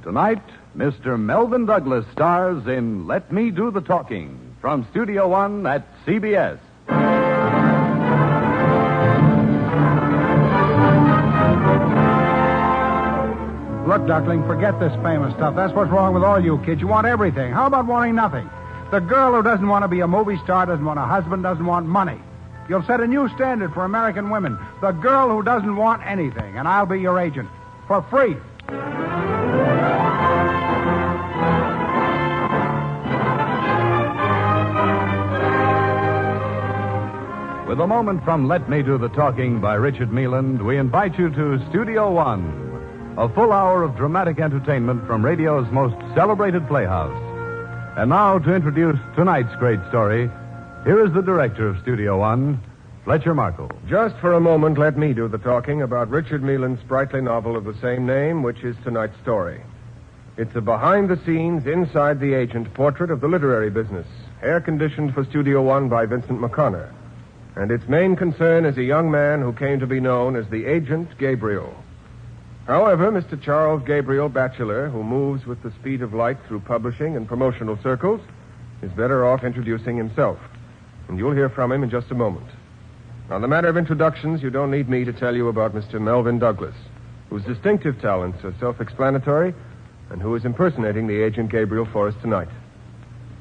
Tonight, Mr. Melvin Douglas stars in Let Me Do the Talking from Studio One at CBS. Look, Duckling, forget this famous stuff. That's what's wrong with all you kids. You want everything. How about wanting nothing? The girl who doesn't want to be a movie star, doesn't want a husband, doesn't want money. You'll set a new standard for American women. The girl who doesn't want anything, and I'll be your agent. For free. With a moment from Let Me Do the Talking by Richard Mealand, we invite you to Studio One, a full hour of dramatic entertainment from radio's most celebrated playhouse. And now, to introduce tonight's great story, here is the director of Studio One, Fletcher Markle. Just for a moment, let me do the talking about Richard Mealand's sprightly novel of the same name, which is tonight's story. It's a behind-the-scenes, inside-the-agent portrait of the literary business, air-conditioned for Studio One by Vincent McConnor. And its main concern is a young man who came to be known as the Agent Gabriel. However, Mr. Charles Gabriel Batchelor, who moves with the speed of light through publishing and promotional circles, is better off introducing himself. And you'll hear from him in just a moment. On the matter of introductions, you don't need me to tell you about Mr. Melvin Douglas, whose distinctive talents are self-explanatory and who is impersonating the Agent Gabriel for us tonight.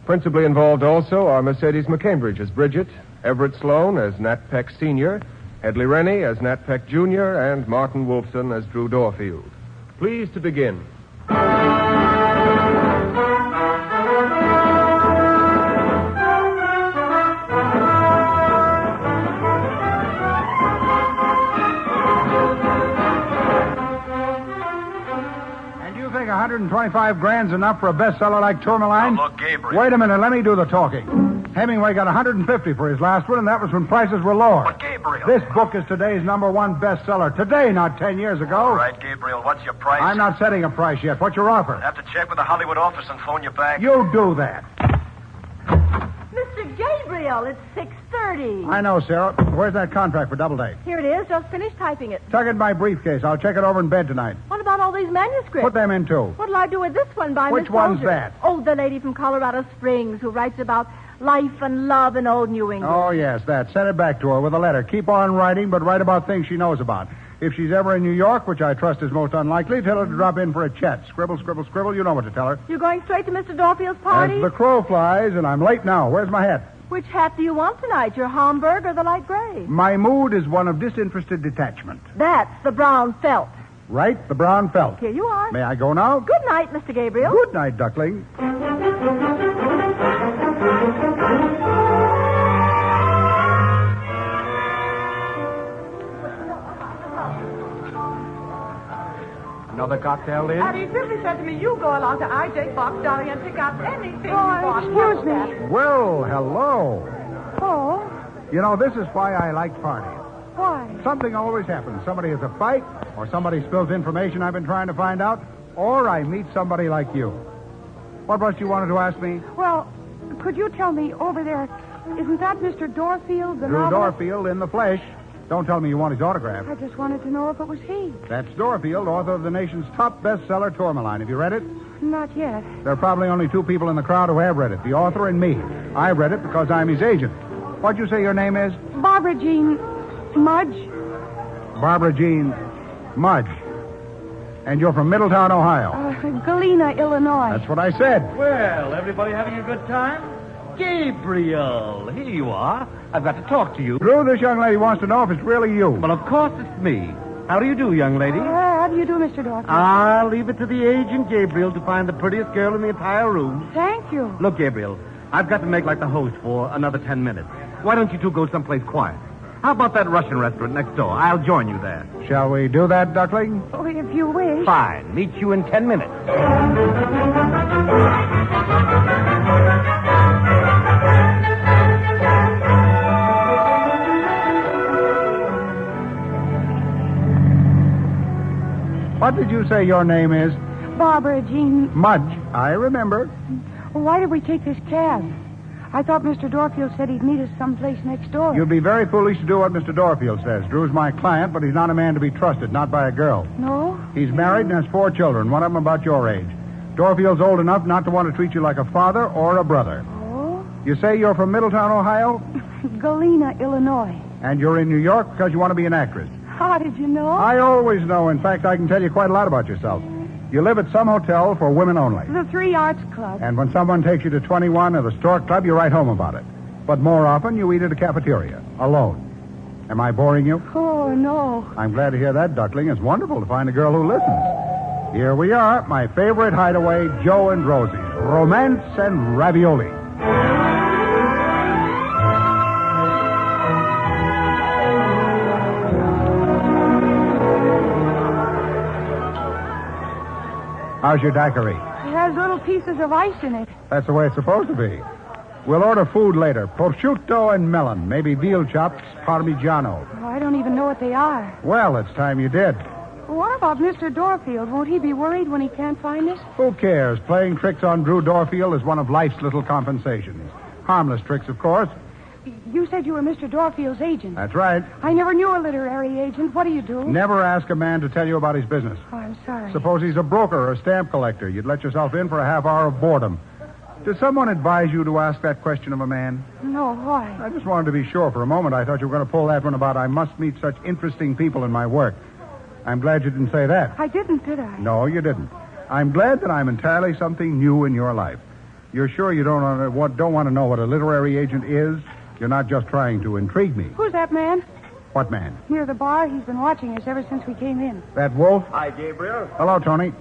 Principally involved also are Mercedes McCambridge as Bridget, Everett Sloan as Nat Peck Sr., Hedley Rennie as Nat Peck Jr., and Martin Wolfson as Drew Dorfield. Pleased to begin. And you think 125 grand's enough for a bestseller like Tourmaline? Now, look, Gabriel. Wait a minute, let me do the talking. Hemingway got 150 for his last one, and that was when prices were lower. But, Gabriel... This book is today's number one bestseller. Today, not 10 years ago. All right, Gabriel, what's your price? I'm not setting a price yet. What's your offer? I'll have to check with the Hollywood office and phone you back. You do that. Mr. Gabriel, it's 6:30. I know, Sarah. Where's that contract for Doubleday? Here it is. Just finished typing it. Tuck it in my briefcase. I'll check it over in bed tonight. What about all these manuscripts? Put them in, too. What'll I do with this one by Which Miss one's Soldier? that? Oh, the lady from Colorado Springs who writes about life and love in old New England. Oh, yes, that. Send it back to her with a letter. Keep on writing, but write about things she knows about. If she's ever in New York, which I trust is most unlikely, tell her to drop in for a chat. Scribble, scribble, scribble. You know what to tell her. You're going straight to Mr. Dorfield's party? As the crow flies, and I'm late now. Where's my hat? Which hat do you want tonight, your Homburg or the light gray? My mood is one of disinterested detachment. That's the brown felt. Right, the brown felt. Here you are. May I go now? Good night, Mr. Gabriel. Good night, Duckling. Another cocktail, Liz? And he simply said to me, you go along to I.J. Fox, darling, and pick out anything you Oh, want. excuse me. Well, hello. Oh, You know, this is why I like parties. why? Something always happens. Somebody has a fight, or somebody spills information I've been trying to find out, or I meet somebody like you. What was you wanted to ask me? Well, could you tell me over there, isn't that Mr. Dorfield, the Drew novelist? Dorfield in the flesh. Don't tell me you want his autograph. I just wanted to know if it was he. That's Dorfield, author of the nation's top bestseller, Tourmaline. Have you read it? Not yet. There are probably only two people in the crowd who have read it, the author and me. I read it because I'm his agent. What'd you say your name is? Barbara Jean Mudge? Barbara Jean Mudge. And you're from Middletown, Ohio. Galena, Illinois. That's what I said. Well, everybody having a good time? Gabriel, here you are. I've got to talk to you. Drew, this young lady wants to know if it's really you. Well, of course it's me. How do you do, young lady? How do you do, Mr. Dorfield? I'll leave it to the agent, Gabriel, to find the prettiest girl in the entire room. Thank you. Look, Gabriel, I've got to make like the host for another 10 minutes. Why don't you two go someplace quiet? How about that Russian restaurant next door? I'll join you there. Shall we do that, Duckling? Oh, if you wish. Fine. Meet you in 10 minutes. What did you say your name is? Barbara Jean. Mudge. I remember. Why did we take this cab? I thought Mr. Dorfield said he'd meet us someplace next door. You'd be very foolish to do what Mr. Dorfield says. Drew's my client, but he's not a man to be trusted, not by a girl. No? He's married and has 4 children, one of them about your age. Dorfield's old enough not to want to treat you like a father or a brother. Oh? You say you're from Middletown, Ohio? Galena, Illinois. And you're in New York because you want to be an actress. How did you know? I always know. In fact, I can tell you quite a lot about yourself. You live at some hotel for women only. The 3 Arts Club. And when someone takes you to 21 or the Stork Club, you write home about it. But more often, you eat at a cafeteria, alone. Am I boring you? Oh, no. I'm glad to hear that, Duckling. It's wonderful to find a girl who listens. Here we are, my favorite hideaway, Joe and Rosie's. Romance and ravioli. How's your daiquiri? It has little pieces of ice in it. That's the way it's supposed to be. We'll order food later. Prosciutto and melon. Maybe veal chops, parmigiano. Oh, I don't even know what they are. Well, it's time you did. What about Mr. Dorfield? Won't he be worried when he can't find us? Who cares? Playing tricks on Drew Dorfield is one of life's little compensations. Harmless tricks, of course. You said you were Mr. Dorfield's agent. That's right. I never knew a literary agent. What do you do? Never ask a man to tell you about his business. Oh, I'm sorry. Suppose he's a broker or a stamp collector. You'd let yourself in for a half hour of boredom. Did someone advise you to ask that question of a man? No, why? I just wanted to be sure for a moment. I thought you were going to pull that one about I must meet such interesting people in my work. I'm glad you didn't say that. I didn't, did I? No, you didn't. I'm glad that I'm entirely something new in your life. You're sure you don't want to know what a literary agent is? You're not just trying to intrigue me. Who's that man? What man? Near the bar. He's been watching us ever since we came in. That Wolf? Hi, Gabriel. Hello, Tony.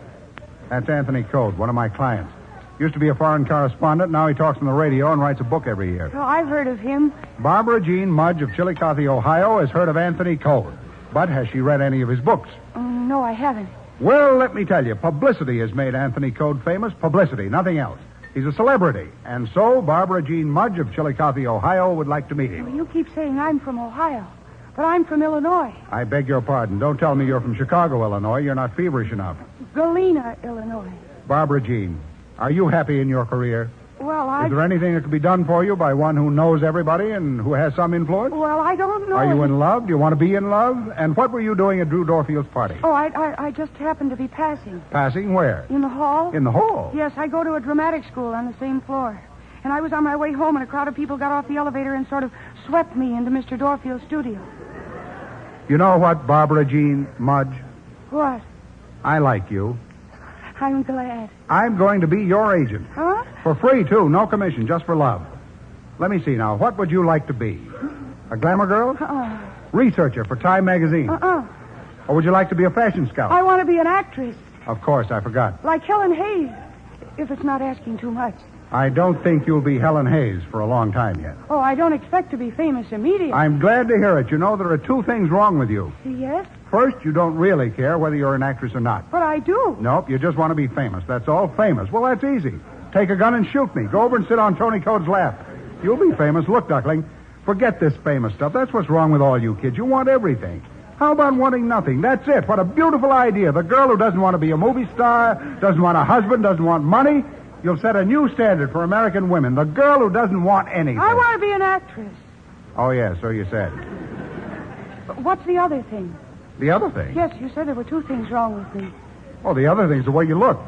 That's Anthony Code, one of my clients. Used to be a foreign correspondent. Now he talks on the radio and writes a book every year. Oh, I've heard of him. Barbara Jean Mudge of Chillicothe, Ohio, has heard of Anthony Code. But has she read any of his books? No, I haven't. Well, let me tell you, publicity has made Anthony Code famous. Publicity, nothing else. He's a celebrity. And so, Barbara Jean Mudge of Chillicothe, Ohio, would like to meet him. Well, you keep saying I'm from Ohio, but I'm from Illinois. I beg your pardon. Don't tell me you're from Chicago, Illinois. You're not feverish enough. Galena, Illinois. Barbara Jean, are you happy in your career? Well, Is there anything that could be done for you by one who knows everybody and who has some influence? Well, I don't know. Are you in love? Do you want to be in love? And what were you doing at Drew Dorfield's party? Oh, I just happened to be passing. Passing where? In the hall? In the hall? Yes, I go to a dramatic school on the same floor. And I was on my way home, and a crowd of people got off the elevator and sort of swept me into Mr. Dorfield's studio. You know what, Barbara Jean Mudge? What? I like you. I'm glad. I'm going to be your agent. Huh? For free, too. No commission, just for love. Let me see now. What would you like to be? A glamour girl? Researcher for Time magazine? Or would you like to be a fashion scout? I want to be an actress. Of course, I forgot. Like Helen Hayes, if it's not asking too much. I don't think you'll be Helen Hayes for a long time yet. Oh, I don't expect to be famous immediately. I'm glad to hear it. You know, there are 2 things wrong with you. Yes? First, you don't really care whether you're an actress or not. But I do. Nope, you just want to be famous. That's all. Famous. Well, that's easy. Take a gun and shoot me. Go over and sit on Tony Code's lap. You'll be famous. Look, Duckling, forget this famous stuff. That's what's wrong with all you kids. You want everything. How about wanting nothing? That's it. What a beautiful idea. The girl who doesn't want to be a movie star, doesn't want a husband, doesn't want money. You'll set a new standard for American women. The girl who doesn't want anything. I want to be an actress. Oh, yeah, so you said. What's the other thing? The other thing? Yes, you said there were 2 things wrong with me. Oh, the other thing's the way you look.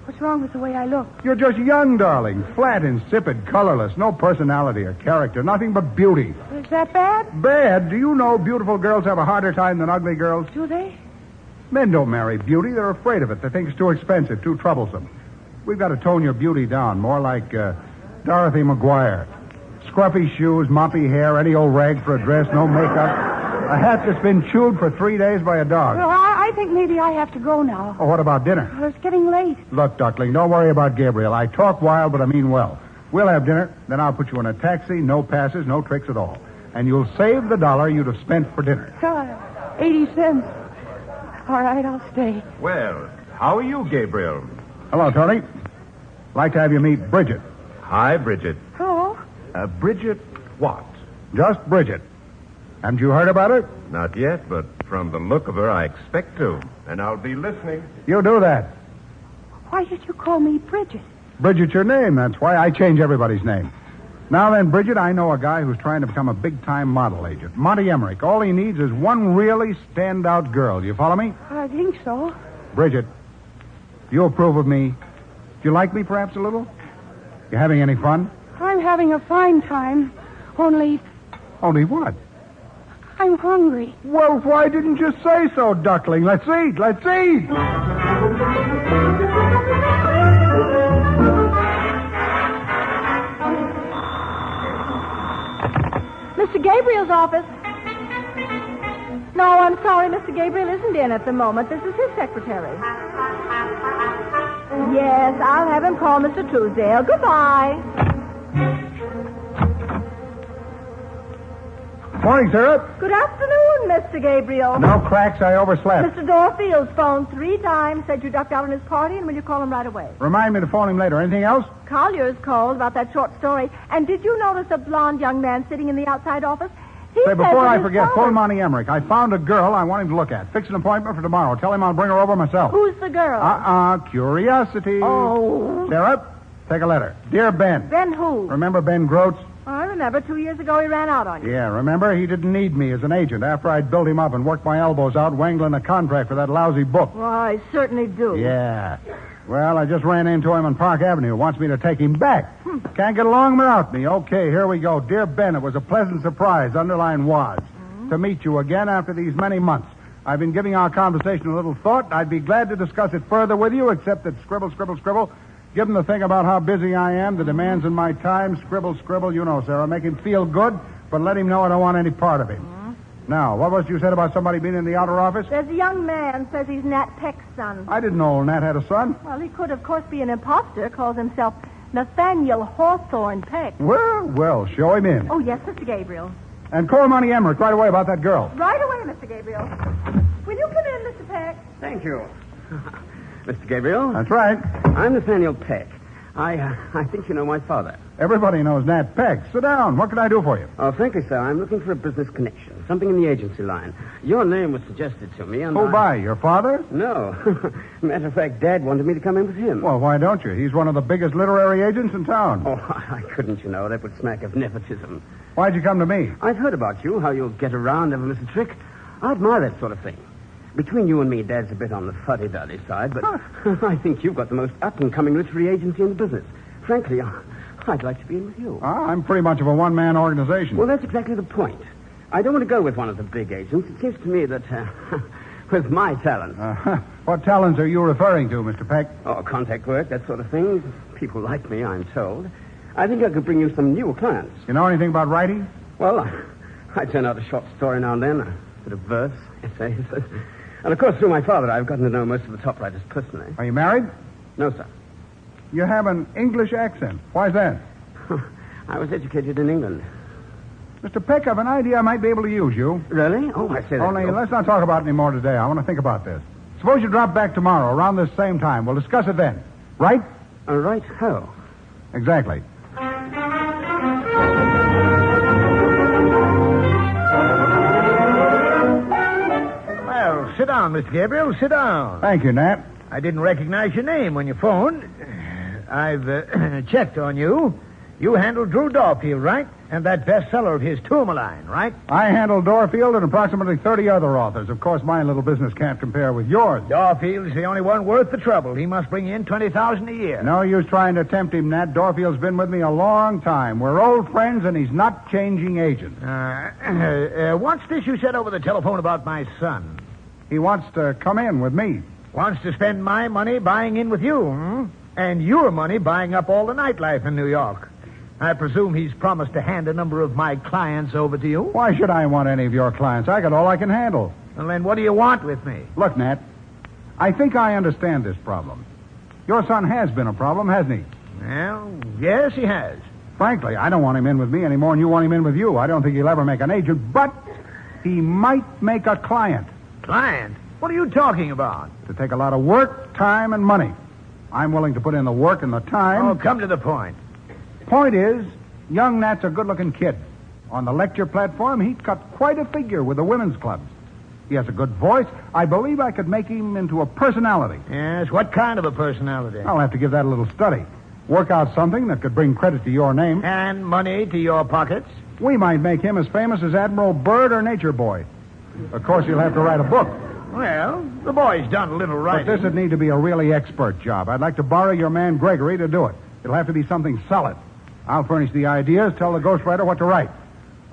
What's wrong with the way I look? You're just young, darling. Flat, insipid, colorless. No personality or character. Nothing but beauty. Is that bad? Bad? Do you know beautiful girls have a harder time than ugly girls? Do they? Men don't marry beauty. They're afraid of it. They think it's too expensive, too troublesome. We've got to tone your beauty down, more like Dorothy McGuire. Scruffy shoes, moppy hair, any old rag for a dress, no makeup. A hat that's been chewed for 3 days by a dog. Well, I think maybe I have to go now. Oh, what about dinner? Well, it's getting late. Look, Duckling, don't worry about Gabriel. I talk wild, but I mean well. We'll have dinner, then I'll put you in a taxi, no passes, no tricks at all. And you'll save the $1 you'd have spent for dinner. 80 cents. All right, I'll stay. Well, how are you, Gabriel? Hello, Tony. Like to have you meet Bridget. Hi, Bridget. Hello? Bridget what? Just Bridget. Haven't you heard about her? Not yet, but from the look of her, I expect to. And I'll be listening. You do that. Why did you call me Bridget? Bridget's your name. That's why I change everybody's name. Now then, Bridget, I know a guy who's trying to become a big-time model agent. Monty Emmerich. All he needs is one really standout girl. Do you follow me? I think so. Bridget, do you approve of me? Do you like me perhaps a little? You having any fun? I'm having a fine time. Only Only what? I'm hungry. Well, why didn't you say so, duckling? Let's eat. Let's eat. Mr. Gabriel's office. No, I'm sorry. Mr. Gabriel isn't in at the moment. This is his secretary. Yes, I'll have him call Mr. Truesdale. Goodbye. Morning, Sarah. Good afternoon, Mr. Gabriel. No cracks. I overslept. Mr. Dorfield's phoned 3 times, said you ducked out on his party, and will you call him right away? Remind me to phone him later. Anything else? Collier's called about that short story. And did you notice a blonde young man sitting in the outside office? He Say, says before that I his forget, father- phone Monty Emmerich. I found a girl I want him to look at. Fix an appointment for tomorrow. Tell him I'll bring her over myself. Who's the girl? Curiosity. Oh. Sarah, take a letter. Dear Ben. Ben who? Remember Ben Groats? I remember 2 years ago he ran out on you. Yeah, remember? He didn't need me as an agent after I'd built him up and worked my elbows out wangling a contract for that lousy book. Well, I certainly do. Yeah. Well, I just ran into him on Park Avenue. Wants me to take him back. Can't get along without me. Okay, here we go. Dear Ben, it was a pleasant surprise, underline was, to meet you again after these many months. I've been giving our conversation a little thought. I'd be glad to discuss it further with you, except that scribble, scribble, scribble. Give him the thing about how busy I am, the demands in my time. Scribble, scribble, you know, Sarah. Make him feel good, but let him know I don't want any part of him. Now, what was it you said about somebody being in the outer office? There's a young man says he's Nat Peck's son. I didn't know Nat had a son. Well, he could, of course, be an imposter. Calls himself Nathaniel Hawthorne Peck. Well, show him in. Oh, yes, Mr. Gabriel. And call Monty Emmerich right away about that girl. Right away, Mr. Gabriel. Will you come in, Mr. Peck? Thank you. Mr. Gabriel, That's right. I'm Nathaniel Peck. I think you know my father. Everybody knows Nat Peck. Sit down. What can I do for you? Oh, frankly, sir, I'm looking for a business connection. Something in the agency line. Your name was suggested to me, and Who by? Your father? No. Matter of fact, Dad wanted me to come in with him. Well, why don't you? He's one of the biggest literary agents in town. Oh, I couldn't, you know. That would smack of nepotism. Why'd you come to me? I've heard about you, how you'll get around, never miss a trick. I admire that sort of thing. Between you and me, Dad's a bit on the fuddy-duddy side, but I think you've got the most up-and-coming literary agency in the business. Frankly, I'd like to be in with you. I'm pretty much of a one-man organization. Well, that's exactly the point. I don't want to go with one of the big agents. It seems to me that, with my talents... What talents are you referring to, Mr. Peck? Oh, contact work, that sort of thing. People like me, I'm told. I think I could bring you some new clients. You know anything about writing? Well, I turn out a short story now and then, a bit of verse, essays. And, of course, through my father, I've gotten to know most of the top writers personally. Are you married? No, sir. You have an English accent. Why's that? I was educated in England. Mr. Peck, I've an idea I might be able to use you. Really? Oh, I say that. Only, let's not talk about it anymore today. I want to think about this. Suppose you drop back tomorrow around this same time. We'll discuss it then. Right? Right how? Exactly. Well, sit down, Mr. Gabriel. Sit down. Thank you, Nat. I didn't recognize your name when you phoned. I've checked on you. You handled Drew Dorfield, right? And that bestseller of his, Tourmaline, right? I handle Dorfield and approximately 30 other authors. Of course, my little business can't compare with yours. Dorfield's the only one worth the trouble. He must bring in $20,000 a year. No use trying to tempt him, Nat. Dorfield's been with me a long time. We're old friends, and he's not changing agents. What's this you said over the telephone about my son? He wants to come in with me. Wants to spend my money buying in with you, hmm? And your money buying up all the nightlife in New York. I presume he's promised to hand a number of my clients over to you? Why should I want any of your clients? I got all I can handle. Well, then what do you want with me? Look, Nat, I think I understand this problem. Your son has been a problem, hasn't he? Well, yes, he has. Frankly, I don't want him in with me any more than you want him in with you. I don't think he'll ever make an agent, but he might make a client. Client? What are you talking about? To take a lot of work, time, and money. I'm willing to put in the work and the time. Oh, come to the point. Point is, young Nat's a good-looking kid. On the lecture platform, he'd cut quite a figure with the women's clubs. He has a good voice. I believe I could make him into a personality. Yes, what kind of a personality? I'll have to give that a little study. Work out something that could bring credit to your name. And money to your pockets? We might make him as famous as Admiral Byrd or Nature Boy. Of course, he'll have to write a book. Well, the boy's done a little But writing. this would need to be a really expert job. I'd like to borrow your man Gregory to do it. It'll have to be something solid. I'll furnish the ideas, tell the ghostwriter what to write.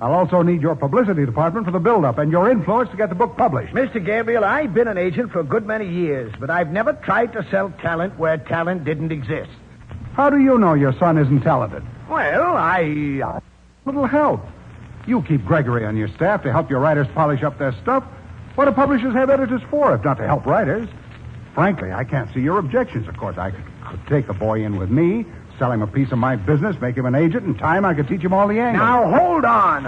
I'll also need your publicity department for the build-up and your influence to get the book published. Mr. Gabriel, I've been an agent for a good many years, but I've never tried to sell talent where talent didn't exist. How do you know your son isn't talented? Well, I... Little help. You keep Gregory on your staff to help your writers polish up their stuff. What do publishers have editors for, if not to help writers? Frankly, I can't see your objections. Of course, I could take the boy in with me, sell him a piece of my business, make him an agent. In time, I could teach him all the angles. Now, hold on.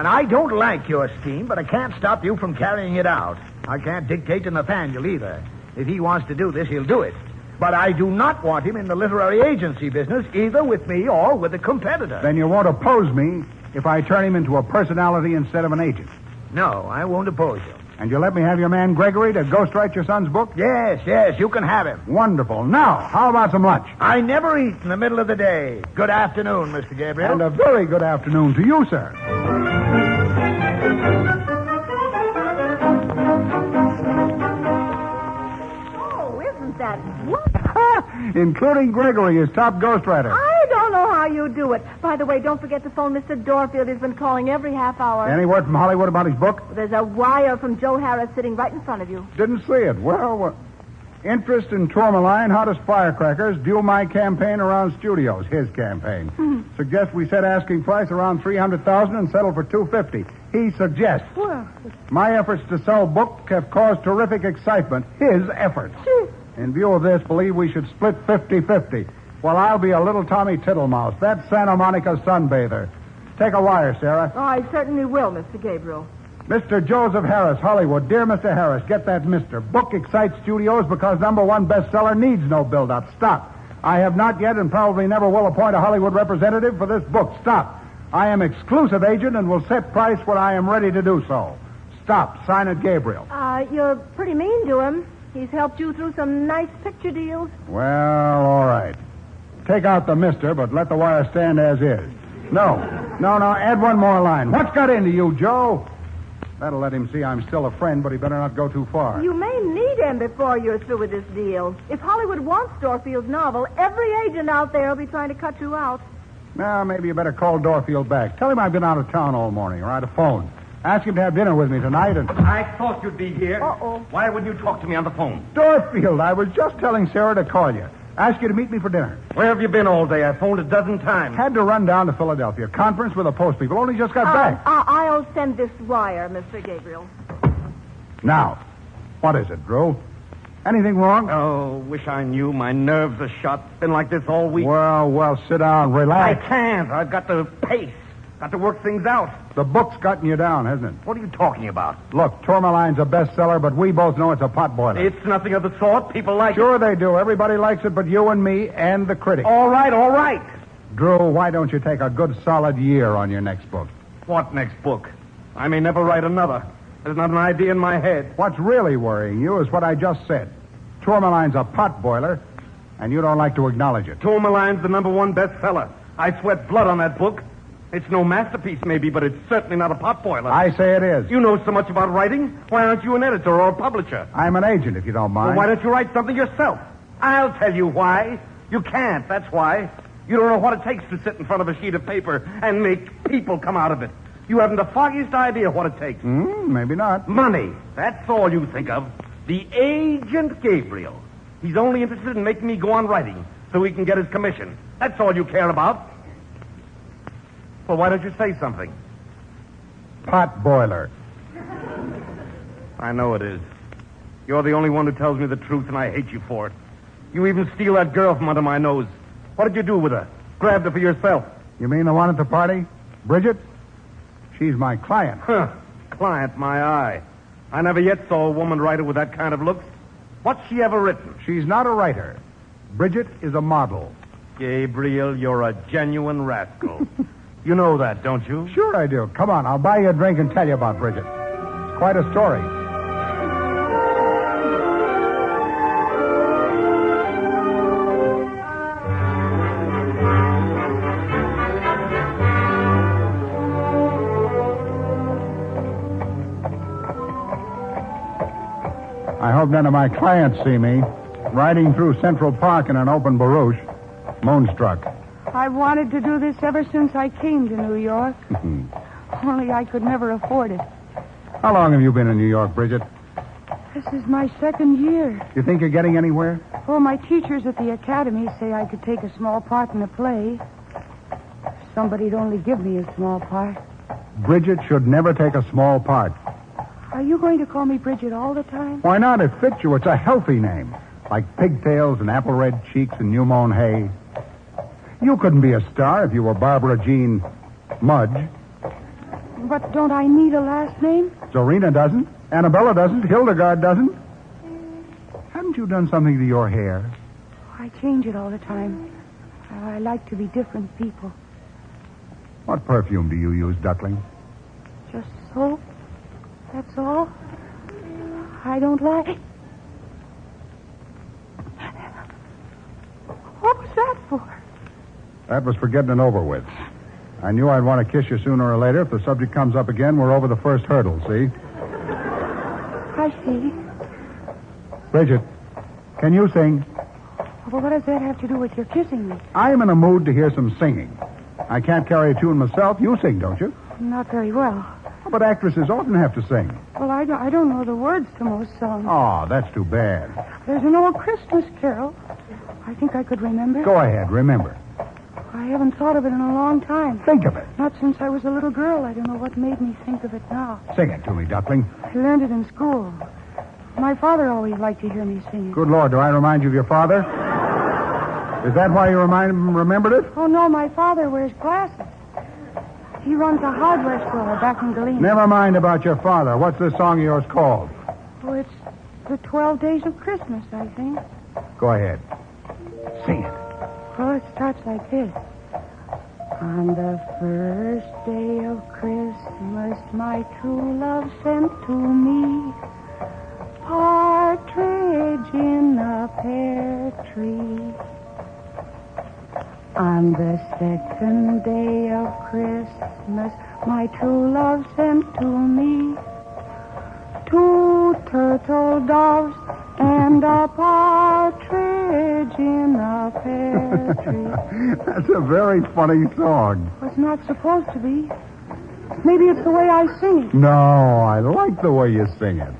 I don't like your scheme, but I can't stop you from carrying it out. I can't dictate to Nathaniel either. If he wants to do this, he'll do it. But I do not want him in the literary agency business, either with me or with a competitor. Then you won't oppose me if I turn him into a personality instead of an agent. No, I won't oppose you. And you'll let me have your man Gregory to ghostwrite your son's book? Yes, you can have him. Wonderful. Now, how about some lunch? I never eat in the middle of the day. Good afternoon, Mr. Gabriel. And a very good afternoon to you, sir. Oh, isn't that wonderful? Including Gregory, his top ghostwriter. I don't know how you do it. By the way, don't forget to phone Mr. Dorfield. He's been calling every half hour. Any word from Hollywood about his book? There's a wire from Joe Harris sitting right in front of you. Didn't see it. Well, interest in Tourmaline, hottest firecrackers, due my campaign around studios, his campaign. Suggest we set asking price around $300,000 and settle for $250. He suggests. Well, My efforts to sell book have caused terrific excitement. His efforts. In view of this, believe we should split 50-50. Well, I'll be a little Tommy Tittlemouse, that Santa Monica sunbather. Take a wire, Sarah. oh, I certainly will, Mr. Gabriel. Mr. Joseph Harris, Hollywood. Dear Mr. Harris, get that mister. Book excites studios because #1 bestseller needs no build-up. Stop. I have not yet and probably never will appoint a Hollywood representative for this book. Stop. I am exclusive agent and will set price when I am ready to do so. Stop. Sign it, Gabriel. You're pretty mean to him. He's helped you through some nice picture deals. Well, all right. Take out the mister, but let the wire stand as is. No. Add one more line. What's got into you, Joe? That'll let him see I'm still a friend, but he better not go too far. You may need him before you're through with this deal. If Hollywood wants Dorfield's novel, every agent out there will be trying to cut you out. Now, maybe you better call Dorfield back. Tell him I've been out of town all morning, or I'd phone. Ask him to have dinner with me tonight and... I thought you'd be here. Uh-oh. Why wouldn't you talk to me on the phone? Dorfield, I was just telling Sarah to call you. Ask you to meet me for dinner. Where have you been all day? I phoned a dozen times. Had to run down to Philadelphia. Conference with the post people. Only just got back. I'll send this wire, Mr. Gabriel. Now, what is it, Drew? Anything wrong? Oh, wish I knew. My nerves are shot. Been like this all week. Well, sit down. I Relax. can't. I've got to pace. Got to work things out. The book's gotten you down, hasn't it? What are you talking about? Look, Tourmaline's a bestseller, but we both know it's a potboiler. It's nothing of the sort. People like Sure they do. Everybody likes it but you and me and the critics. it. All right. Drew, why don't you take a good solid year on your next book? What next book? I may never write another. There's not an idea in my head. What's really worrying you is what I just said. Tourmaline's a potboiler, and you don't like to acknowledge it. Tourmaline's the #1 bestseller. I sweat blood on that book. It's no masterpiece, maybe, but it's certainly not a potboiler. I say it is. You know so much about writing. Why aren't you an editor or a publisher? I'm an agent, if you don't mind. Well, why don't you write something yourself? I'll tell you why. You can't, that's why. You don't know what it takes to sit in front of a sheet of paper and make people come out of it. You haven't the foggiest idea what it takes. Maybe not. Money. That's all you think of. The agent Gabriel. He's only interested in making me go on writing so he can get his commission. That's all you care about. Well, why don't you say something? Potboiler. I know it is. You're the only one who tells me the truth, and I hate you for it. You even steal that girl from under my nose. What did you do with her? Grabbed her for yourself. You mean the one at the party? Bridget? She's my client. Huh. Client, my eye. I never yet saw a woman writer with that kind of looks. What's she ever written? She's not a writer. Bridget is a model. Gabriel, you're a genuine rascal. You know that, don't you? Sure I do. Come on, I'll buy you a drink and tell you about Bridget. It's quite a story. I hope none of my clients see me riding through Central Park in an open barouche, moonstruck. I've wanted to do this ever since I came to New York. Only I could never afford it. How long have you been in New York, Bridget? This is my second year. You think you're getting anywhere? Oh, my teachers at the academy say I could take a small part in a play. If somebody'd only give me a small part. Bridget should never take a small part. Are you going to call me Bridget all the time? Why not? It fits you. It's a healthy name. Like pigtails and apple red cheeks and new-mown hay. You couldn't be a star if you were Barbara Jean Mudge. But don't I need a last name? Zorina doesn't. Annabella doesn't. Hildegard doesn't. Haven't you done something to your hair? I change it all the time. I like to be different people. What perfume do you use, Duckling? Just soap. That's all. I don't like... What was that for? That was for getting it over with. I knew I'd want to kiss you sooner or later. If the subject comes up again, we're over the first hurdle, see? I see. Bridget, can you sing? Well, what does that have to do with your kissing me? I'm in a mood to hear some singing. I can't carry a tune myself. You sing, don't you? Not very well. But actresses often have to sing. Well, I don't know the words to most songs. Oh, that's too bad. There's an old Christmas carol. I think I could remember. Go ahead, remember. I haven't thought of it in a long time. Think of it. Not since I was a little girl. I don't know what made me think of it now. Sing it to me, Duckling. I learned it in school. My father always liked to hear me sing it. Good Lord, do I remind you of your father? Is that why you remembered it? Oh, no, my father wears glasses. He runs a hardware store back in Galena. Never mind about your father. What's this song of yours called? Oh, it's the 12 Days of Christmas, I think. Go ahead. Sing it. Well, it starts like this. On the first day of Christmas, my true love sent to me partridge in a pear tree. On the second day of Christmas, my true love sent to me 2 turtle doves and a partridge in a pear tree. That's a very funny song. Well, it's not supposed to be. Maybe it's the way I sing it. No, I like the way you sing it.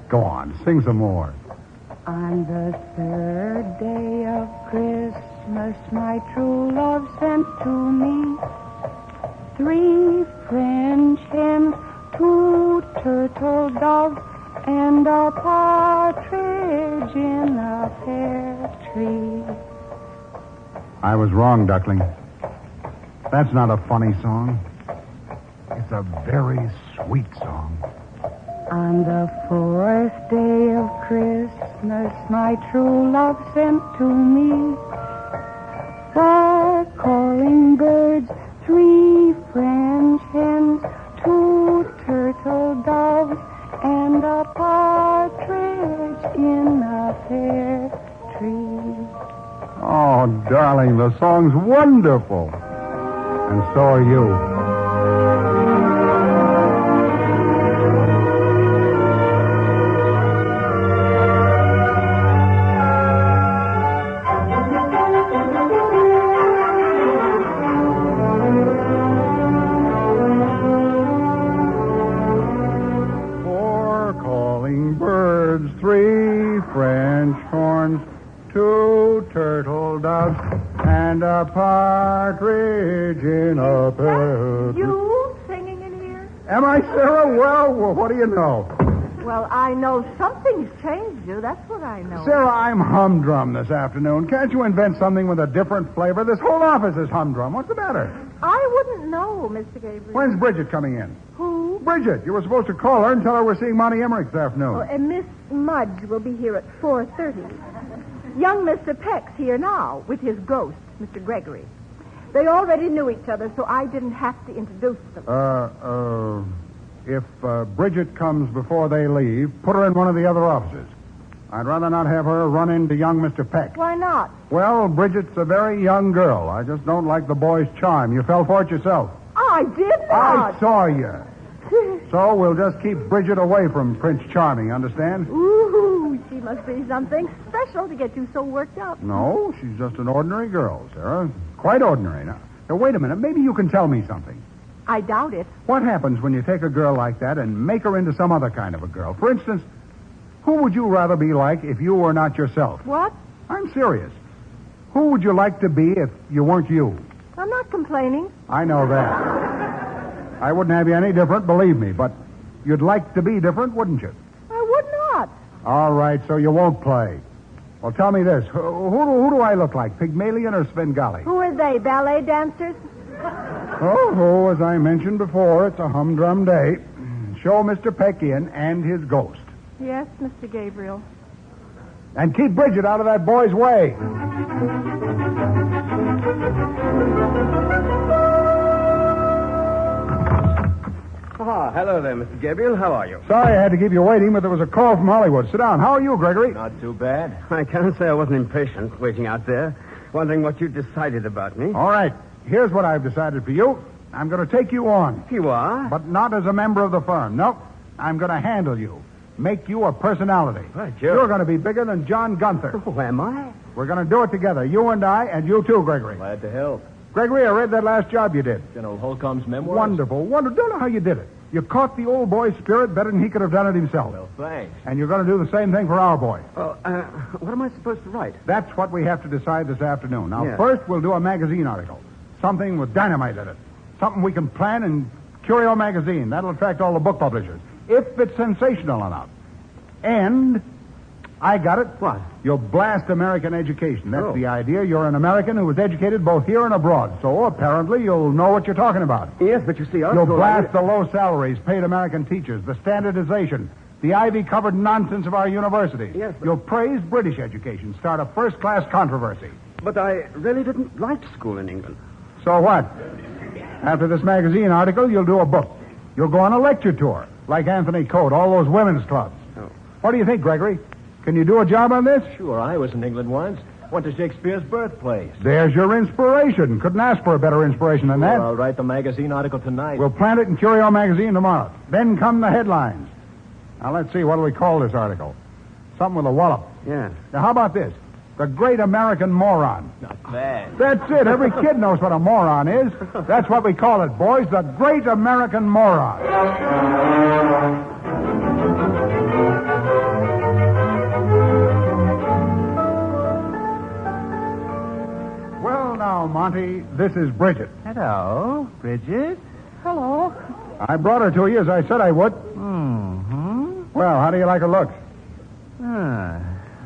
Go on, sing some more. On the third day of Christmas, my true love sent to me 3 French hens, 2 turtle doves, and a partridge in a pear tree. I was wrong, Duckling. That's not a funny song. It's a very sweet song. On the 4th day of Christmas, my true love sent to me 4 calling birds, 3 French hens, 2 turtle doves, and a partridge in a pear tree. Oh, darling, the song's wonderful. And so are you. And a partridge in a pear tree. You singing in here? Am I, Sarah? Well, what do you know? Well, I know something's changed you. That's what I know. Sarah, I'm humdrum this afternoon. Can't you invent something with a different flavor? This whole office is humdrum. What's the matter? I wouldn't know, Mr. Gabriel. When's Bridget coming in? Who? Bridget. You were supposed to call her and tell her we're seeing Monty Emmerich this afternoon. Oh, and Miss Mudge will be here at 4:30. Young Mr. Peck's here now with his ghost, Mr. Gregory. They already knew each other, so I didn't have to introduce them. If Bridget comes before they leave, put her in one of the other offices. I'd rather not have her run into young Mr. Peck. Why not? Well, Bridget's a very young girl. I just don't like the boy's charm. You fell for it yourself. I did not. I saw you. So we'll just keep Bridget away from Prince Charming, understand? Ooh, Must be something special to get you so worked up. No, she's just an ordinary girl, Sarah. Quite ordinary. Now, wait a minute. Maybe you can tell me something. I doubt it. What happens when you take a girl like that and make her into some other kind of a girl? For instance, who would you rather be like if you were not yourself? What? I'm serious. Who would you like to be if you weren't you? I'm not complaining. I know that. I wouldn't have you any different, believe me, but you'd like to be different, wouldn't you? I would not. All right, so you won't play. Well, tell me this. Who do I look like, Pygmalion or Svengali? Who are they, ballet dancers? Oh, as I mentioned before, it's a humdrum day. Show Mr. Peck in and his ghost. Yes, Mr. Gabriel. And keep Bridget out of that boy's way. Ah, hello there, Mr. Gabriel. How are you? Sorry I had to keep you waiting, but there was a call from Hollywood. Sit down. How are you, Gregory? Not too bad. I can't say I wasn't impatient waiting out there, wondering what you decided about me. All right. Here's what I've decided for you. I'm going to take you on. You are? But not as a member of the firm. Nope. I'm going to handle you. Make you a personality. Right, sure. You're going to be bigger than John Gunther. Oh, am I? We're going to do it together. You and I, and you too, Gregory. Glad to help. Gregory, I read that last job you did. General Holcomb's memoir. Wonderful. Don't know how you did it. You caught the old boy's spirit better than he could have done it himself. Well, thanks. And you're going to do the same thing for our boy. Well, what am I supposed to write? That's what we have to decide this afternoon. Now, Yes. First, we'll do a magazine article. Something with dynamite in it. Something we can plan in Curio magazine. That'll attract all the book publishers. If it's sensational enough. And I got it. What? You'll blast American education. That's Oh. the idea. You're an American who was educated both here and abroad. So apparently you'll know what you're talking about. Yes, but you see, You'll blast the low salaries paid American teachers, the standardization, the ivy-covered nonsense of our universities. Yes, but- You'll praise British education, start a first-class controversy. But I really didn't like school in England. So what? After this magazine article, you'll do a book. You'll go on a lecture tour, like Anthony Coate, all those women's clubs. Oh. What do you think, Gregory? Can you do a job on this? Sure, I was in England once. Went to Shakespeare's birthplace. There's your inspiration. Couldn't ask for a better inspiration than that. I'll write the magazine article tonight. We'll plant it in Curio magazine tomorrow. Then come the headlines. Now, let's see. What do we call this article? Something with a wallop. Yes. Now, how about this? The Great American Moron. Not bad. That's it. Every kid knows what a moron is. That's what we call it, boys. The Great American Moron. Well, now, Monty, this is Bridget. Hello, Bridget. Hello. I brought her to you as I said I would. Mm-hmm. Well, how do you like her looks?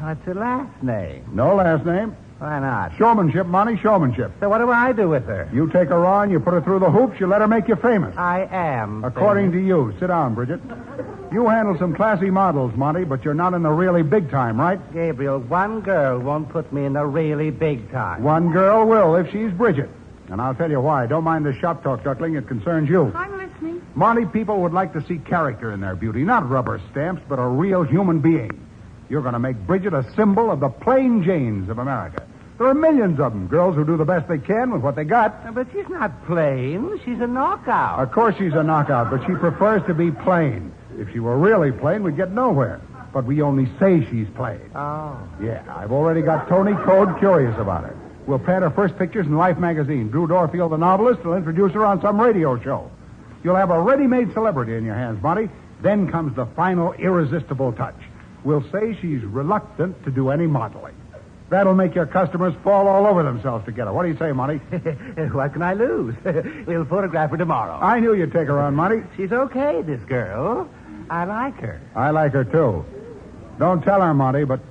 What's her last name? No last name. Why not? Showmanship, Monty, showmanship. So what do I do with her? You take her on, you put her through the hoops, you let her make you famous. I am. According to you. Sit down, Bridget. You handle some classy models, Monty, but you're not in the really big time, right? Gabriel, one girl won't put me in the really big time. One girl will if she's Bridget. And I'll tell you why. Don't mind the shop talk, Duckling. It concerns you. I'm listening. Monty, people would like to see character in their beauty. Not rubber stamps, but a real human being. You're going to make Bridget a symbol of the plain Janes of America. There are millions of them, girls who do the best they can with what they got. But she's not plain. She's a knockout. Of course she's a knockout, but she prefers to be plain. If she were really plain, we'd get nowhere. But we only say she's plain. Oh. Yeah, I've already got Tony Code curious about her. We'll plant her first pictures in Life magazine. Drew Dorfield, the novelist, will introduce her on some radio show. You'll have a ready-made celebrity in your hands, Monty. Then comes the final irresistible touch. We'll say she's reluctant to do any modeling. That'll make your customers fall all over themselves to get her. What do you say, Monty? What can I lose? We'll photograph her tomorrow. I knew you'd take her on, Monty. She's okay, this girl. I like her. I like her, too. Don't tell her, Monty, but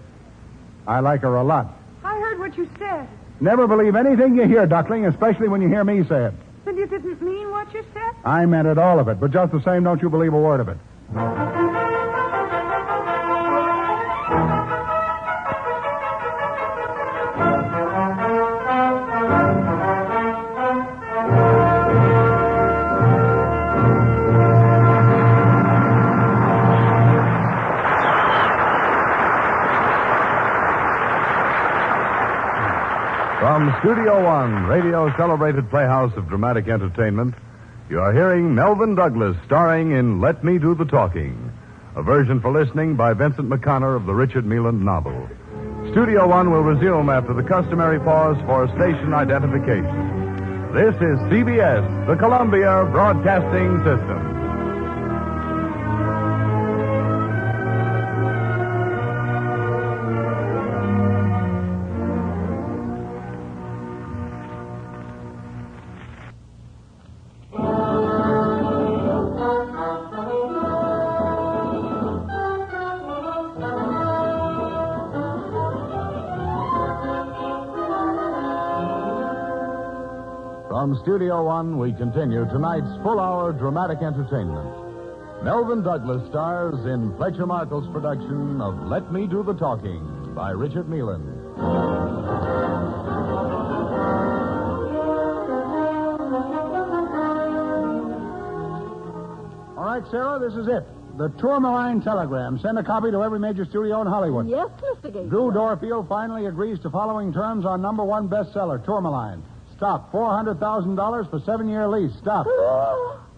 I like her a lot. I heard what you said. Never believe anything you hear, Duckling, especially when you hear me say it. Then you didn't mean what you said? I meant it, all of it. But just the same, don't you believe a word of it. From Studio One, radio's celebrated playhouse of dramatic entertainment, you are hearing Melvin Douglas starring in Let Me Do the Talking, A version for listening by Vincent McConnor of the Richard Mealand novel. Studio One will resume after the customary pause for station identification. This is CBS, the Columbia Broadcasting System. From Studio One, we continue tonight's full-hour dramatic entertainment. Melvin Douglas stars in Fletcher Markle's production of Let Me Do the Talking by Richard Mealand. All right, Sarah, this is it. The Tourmaline telegram. Send a copy to every major studio in Hollywood. Yes, Mr. Gabriel. Drew Dorfield finally agrees to following terms on #1 bestseller, Tourmaline. Stop. $400,000 for 7-year lease. Stop.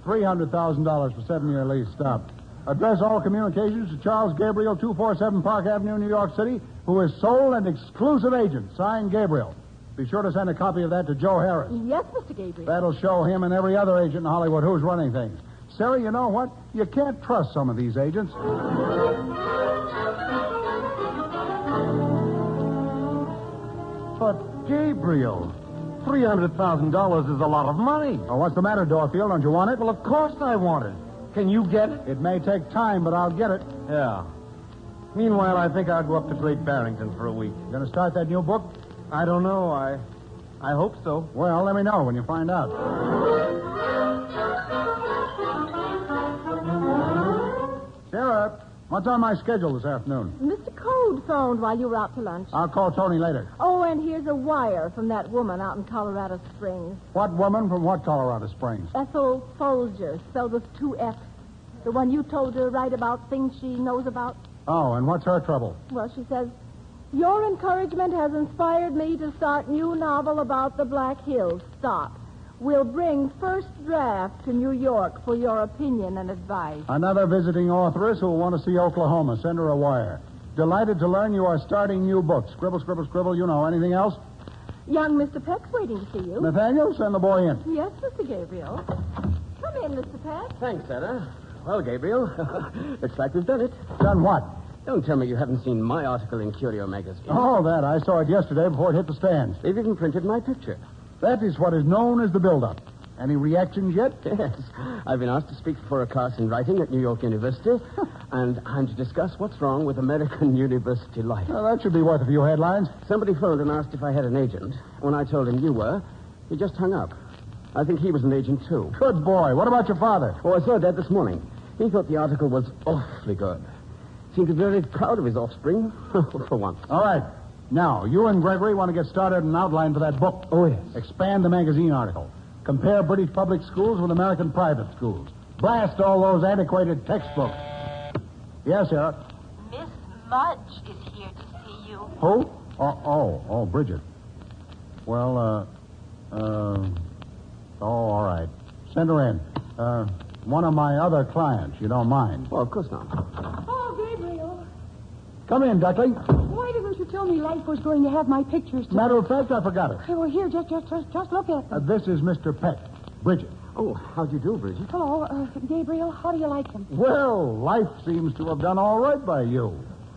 $300,000 for 7-year lease. Stop. Address all communications to Charles Gabriel, 247 Park Avenue, New York City, who is sole and exclusive agent. Signed, Gabriel. Be sure to send a copy of that to Joe Harris. Yes, Mr. Gabriel. That'll show him and every other agent in Hollywood who's running things. Sarah, you know what? You can't trust some of these agents. But, Gabriel, $300,000 is a lot of money. Oh, what's the matter, Dorfield? Don't you want it? Well, of course I want it. Can you get it? It may take time, but I'll get it. Yeah. Meanwhile, I think I'll go up to Great Barrington for a week. You going to start that new book? I don't know. I hope so. Well, let me know when you find out. Sarah, what's on my schedule this afternoon? Mr. Code phoned while you were out to lunch. I'll call Tony later. Oh, and here's a wire from that woman out in Colorado Springs. What woman from what Colorado Springs? Ethel Folger, spelled with 2 F's. The one you told her to write about things she knows about. Oh, and what's her trouble? Well, she says, your encouragement has inspired me to start new novel about the Black Hills. Stop. We'll bring first draft to New York for your opinion and advice. Another visiting authoress who will want to see Oklahoma. Send her a wire. Delighted to learn you are starting new books. Scribble, scribble, scribble. You know. Anything else? Young Mr. Peck's waiting to see you. Nathaniel, send the boy in. Yes, Mr. Gabriel. Come in, Mr. Peck. Thanks, Sarah. Well, Gabriel, looks like we've done it. Done what? Don't tell me you haven't seen my article in Curio magazine. Oh, that. I saw it yesterday before it hit the stands. They've even printed my picture. That is what is known as the build-up. Any reactions yet? Yes. I've been asked to speak for a class in writing at New York University, and I'm to discuss what's wrong with American university life. Well, that should be worth a few headlines. Somebody phoned and asked if I had an agent. When I told him you were, he just hung up. I think he was an agent, too. Good boy. What about your father? Oh, I saw Dad this morning. He thought the article was awfully good. Seemed to be very proud of his offspring, for once. All right. Now, you and Gregory want to get started on an outline for that book. Oh, yes. Expand the magazine article. Compare British public schools with American private schools. Blast all those antiquated textbooks. Yes, Sarah? Miss Mudge is here to see you. Who? Oh, Bridget. Well, all right. Send her in. One of my other clients, you don't mind. Well, of course not. Oh, Gabriel. Come in, Duckling. Why didn't you tell me Life was going to have my pictures today? Matter of fact, I forgot it. Okay, well, here, just look at them. This is Mr. Peck. Bridget. Oh, how'd you do, Bridget? Hello, Gabriel. How do you like them? Well, life seems to have done all right by you.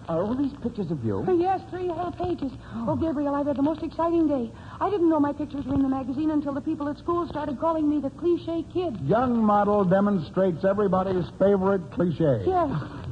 Are all these pictures of you? Yes, 3 whole pages. Oh, Gabriel, I've had the most exciting day. I didn't know my pictures were in the magazine until the people at school started calling me the cliche kid. Young model demonstrates everybody's favorite cliche. Yes.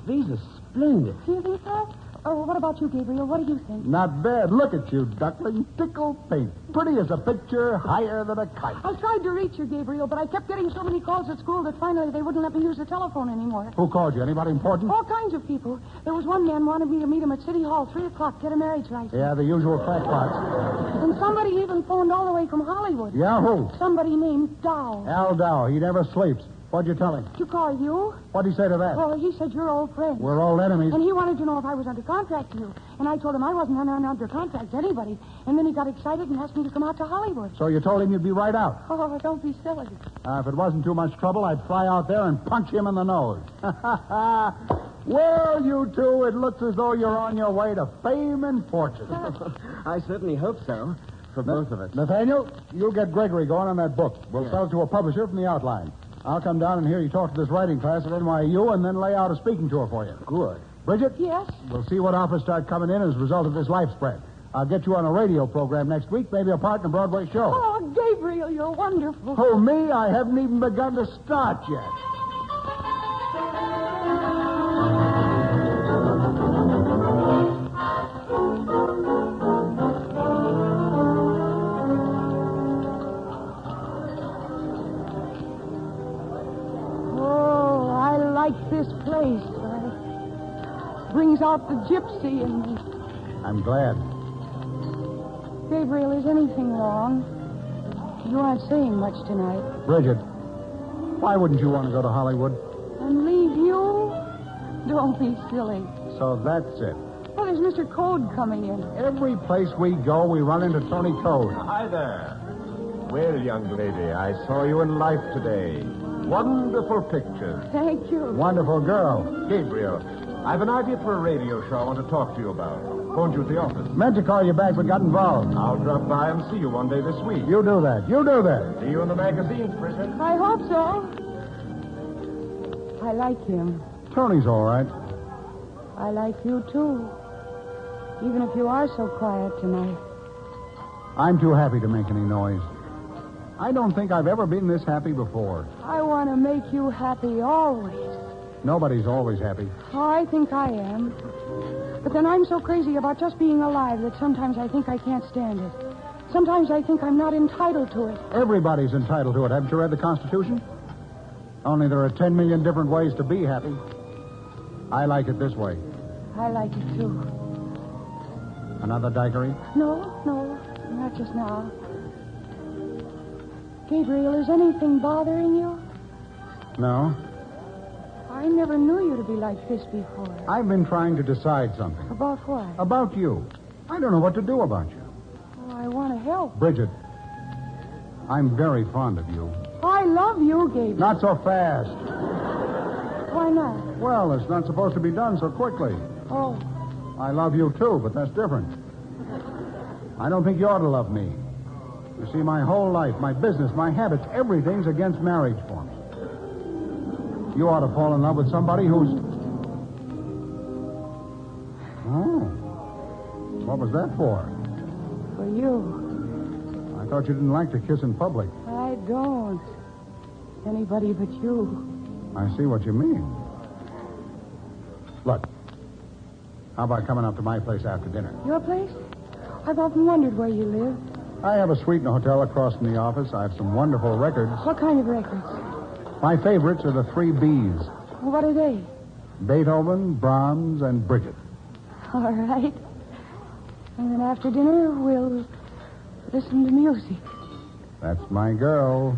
These are splendid. Do you think so? Oh, what about you, Gabriel? What do you think? Not bad. Look at you, Duckling. Tickle pink. Pretty as a picture, higher than a kite. I tried to reach you, Gabriel, but I kept getting so many calls at school that finally they wouldn't let me use the telephone anymore. Who called you? Anybody important? All kinds of people. There was one man wanted me to meet him at City Hall, 3 o'clock, get a marriage license. Yeah, the usual crackpots. And somebody even phoned all the way from Hollywood. Yeah, who? Somebody named Dow. Al Dow. He never sleeps. What'd you tell him? To call you? What'd he say to that? Well, he said you're old friends. We're old enemies. And he wanted to know if I was under contract to you. And I told him I wasn't under contract to anybody. And then he got excited and asked me to come out to Hollywood. So you told him you'd be right out? Oh, don't be silly. If it wasn't too much trouble, I'd fly out there and punch him in the nose. Well, you two, it looks as though you're on your way to fame and fortune. I certainly hope so. For both of us. Nathaniel, you'll get Gregory going on that book. We'll sell it to a publisher from the outline. I'll come down and hear you talk to this writing class at NYU and then lay out a speaking tour for you. Good. Bridget? Yes? We'll see what offers start coming in as a result of this life spread. I'll get you on a radio program next week, maybe a part in a Broadway show. Oh, Gabriel, you're wonderful. Who, me? I haven't even begun to start yet. Oh, I like this place. Brings out the gypsy in me. I'm glad. Gabriel, is anything wrong? You aren't saying much tonight. Bridget, why wouldn't you want to go to Hollywood? And leave you? Don't be silly. So that's it. Well, there's Mr. Code coming in. Every place we go, we run into Tony Code. Hi there. Well, young lady, I saw you in life today. Wonderful picture. Thank you. Wonderful girl. Gabriel, I've an idea for a radio show I want to talk to you about. Phoned you at the office. Meant to call you back, but got involved. I'll drop by and see you one day this week. You do that. You do that. See you in the magazines, Bridget. I hope so. I like him. Tony's all right. I like you, too. Even if you are so quiet tonight. I'm too happy to make any noise. I don't think I've ever been this happy before. I want to make you happy always. Nobody's always happy. Oh, I think I am. But then I'm so crazy about just being alive that sometimes I think I can't stand it. Sometimes I think I'm not entitled to it. Everybody's entitled to it. Haven't you read the Constitution? Only there are 10 million different ways to be happy. I like it this way. I like it, too. Another daiquiri? No, not just now. Gabriel, is anything bothering you? No. I never knew you to be like this before. I've been trying to decide something. About what? About you. I don't know what to do about you. Oh, I want to help. Bridget, I'm very fond of you. I love you, Gabriel. Not so fast. Why not? Well, it's not supposed to be done so quickly. Oh. I love you, too, but that's different. I don't think you ought to love me. You see, my whole life, my business, my habits, everything's against marriage for me. You ought to fall in love with somebody who's... Oh. What was that for? For you. I thought you didn't like to kiss in public. I don't. Anybody but you. I see what you mean. Look, how about coming up to my place after dinner? Your place? I've often wondered where you live. I have a suite in a hotel across from the office. I have some wonderful records. What kind of records? My favorites are the 3 Bs. What are they? Beethoven, Brahms, and Bridget. All right. And then after dinner, we'll listen to music. That's my girl.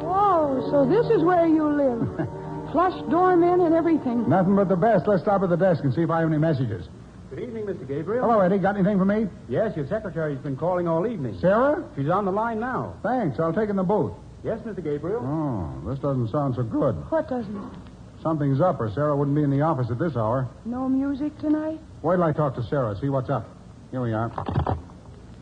Oh, so this is where you live. Flush doormen and everything. Nothing but the best. Let's stop at the desk and see if I have any messages. Good evening, Mr. Gabriel. Hello, Eddie. Got anything for me? Yes, your secretary's been calling all evening. Sarah? She's on the line now. Thanks. I'll take in the booth. Yes, Mr. Gabriel. Oh, this doesn't sound so good. What doesn't? Something's up, or Sarah wouldn't be in the office at this hour. No music tonight? Wait till I talk to Sarah, see what's up. Here we are.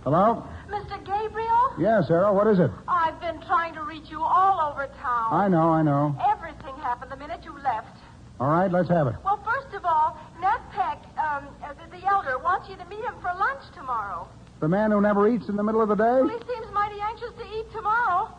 Hello? Mr. Gabriel? Yeah, Sarah, what is it? I've been trying to reach you all over town. I know. Everything happened the minute you left. All right, let's have it. Well, first of all, Ned Peck, the elder, wants you to meet him for lunch tomorrow. The man who never eats in the middle of the day? Well, he seems mighty anxious to eat tomorrow.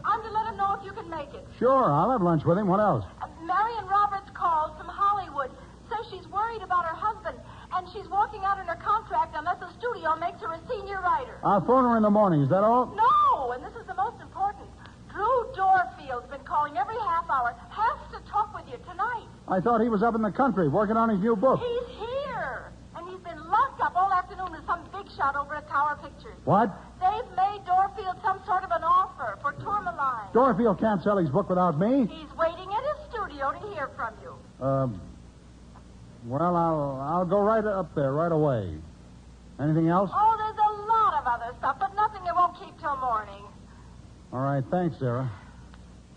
I'm to let him know if you can make it. Sure, I'll have lunch with him. What else? Marion Roberts called from Hollywood. Says she's worried about her husband, and she's walking out on her contract unless the studio makes her a senior writer. I'll phone her in the morning. Is that all? No, and this is the most important. Drew Dorfield's been calling every half hour. Has to talk with you tonight. I thought he was up in the country working on his new book. He's here, and he's been locked up all afternoon with some big shot over at Tower Pictures. What? They've made Dorfield some sort of an offer for Tourmaline. Dorfield can't sell his book without me. He's waiting at his studio to hear from you. Well, I'll go right up there right away. Anything else? Oh, there's a lot of other stuff, but nothing that won't keep till morning. All right, thanks, Sarah.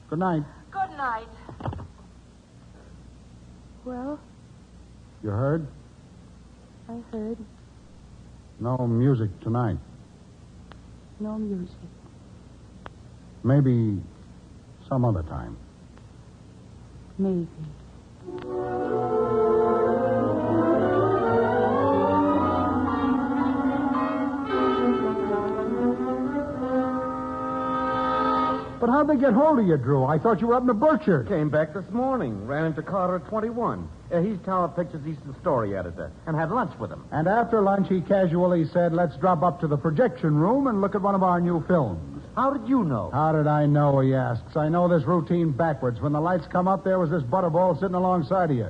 Good night. Good night. Well, You heard? I heard. No music tonight. No music. Maybe some other time. Maybe. But how'd they get hold of you, Drew? I thought you were up in the Berkshires. Came back this morning. Ran into Carter at 21. He's Tower Pictures' Eastern Story editor. And had lunch with him. And after lunch, he casually said, let's drop up to the projection room and look at one of our new films. How did you know? How did I know, he asks. I know this routine backwards. When the lights come up, there was this butterball sitting alongside of you.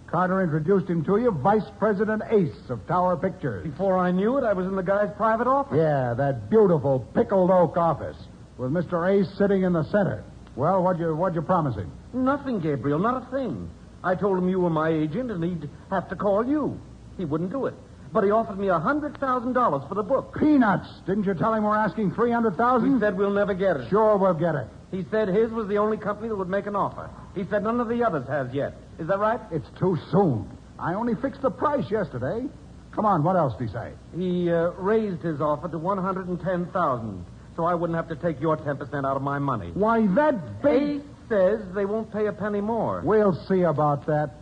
Carter introduced him to you, Vice President Ace of Tower Pictures. Before I knew it, I was in the guy's private office. Yeah, that beautiful pickled oak office with Mr. Ace sitting in the center. Well, what'd you promise him? Nothing, Gabriel, not a thing. I told him you were my agent and he'd have to call you. He wouldn't do it. But he offered me $100,000 for the book. Peanuts! Didn't you tell him we're asking $300,000? He said we'll never get it. Sure, we'll get it. He said his was the only company that would make an offer. He said none of the others has yet. Is that right? It's too soon. I only fixed the price yesterday. Come on, what else did he say? He raised his offer to $110,000, so I wouldn't have to take your 10% out of my money. Why, that big... Ace says they won't pay a penny more. We'll see about that.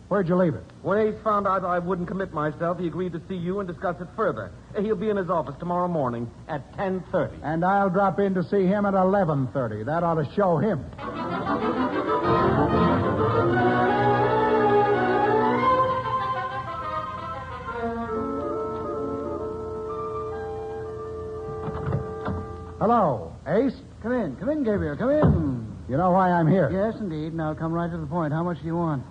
Where'd you leave it? When Ace found out I wouldn't commit myself, he agreed to see you and discuss it further. He'll be in his office tomorrow morning at 10:30. And I'll drop in to see him at 11:30. That ought to show him. Hello, Ace. Come in, Gabriel, come in. You know why I'm here? Yes, indeed. Now come right to the point. How much do you want?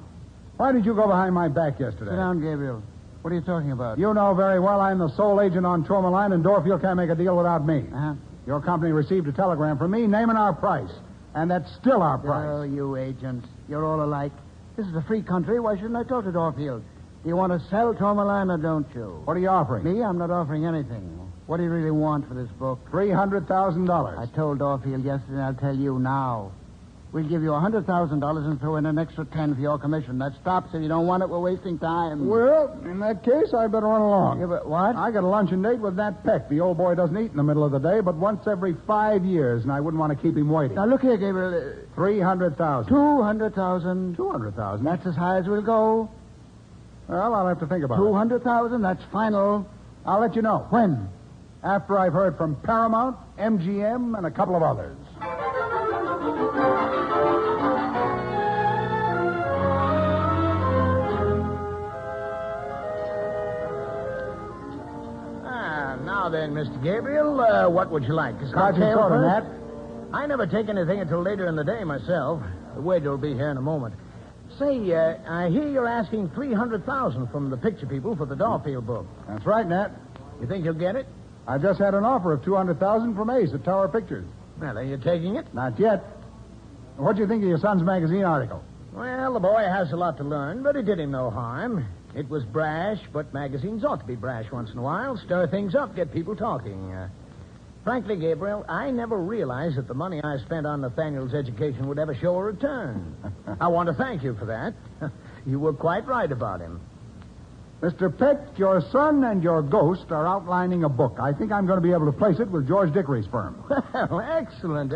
Why did you go behind my back yesterday? Sit down, Gabriel. What are you talking about? You know very well I'm the sole agent on Tourmaline, and Dorfield can't make a deal without me. Uh-huh. Your company received a telegram from me naming our price, and that's still our price. Oh, you agents. You're all alike. This is a free country. Why shouldn't I talk to Dorfield? Do you want to sell Tourmaline or don't you? What are you offering? Me? I'm not offering anything. What do you really want for this book? $300,000. I told Dorfield yesterday, and I'll tell you now. We'll give you $100,000 and throw in an extra 10 for your commission. That stops. If you don't want it, we're wasting time. Well, in that case, I better run along. Yeah, but what? I got a luncheon date with Nat Peck. The old boy doesn't eat in the middle of the day, but once every 5 years, and I wouldn't want to keep him waiting. Now, look here, Gabriel. $300,000. $200,000. $200,000? That's as high as we'll go. Well, I'll have to think about it. $200,000, that's final. I'll let you know. When? After I've heard from Paramount, MGM, and a couple of others. Now then, Mr. Gabriel, what would you like? A Scotch and cocktail soda, first? Nat. I never take anything until later in the day myself. The waiter will be here in a moment. Say, I hear you're asking $300,000 from the picture people for the Dorfield book. That's right, Nat. You think you'll get it? I just had an offer of $200,000 from Ace at Tower Pictures. Well, are you taking it? Not yet. What do you think of your son's magazine article? Well, the boy has a lot to learn, but it did him no harm. It was brash, but magazines ought to be brash once in a while. Stir things up, get people talking. Frankly, Gabriel, I never realized that the money I spent on Nathaniel's education would ever show a return. I want to thank you for that. You were quite right about him. Mr. Peck, your son and your ghost are outlining a book. I think I'm going to be able to place it with George Dickory's firm. Well, excellent.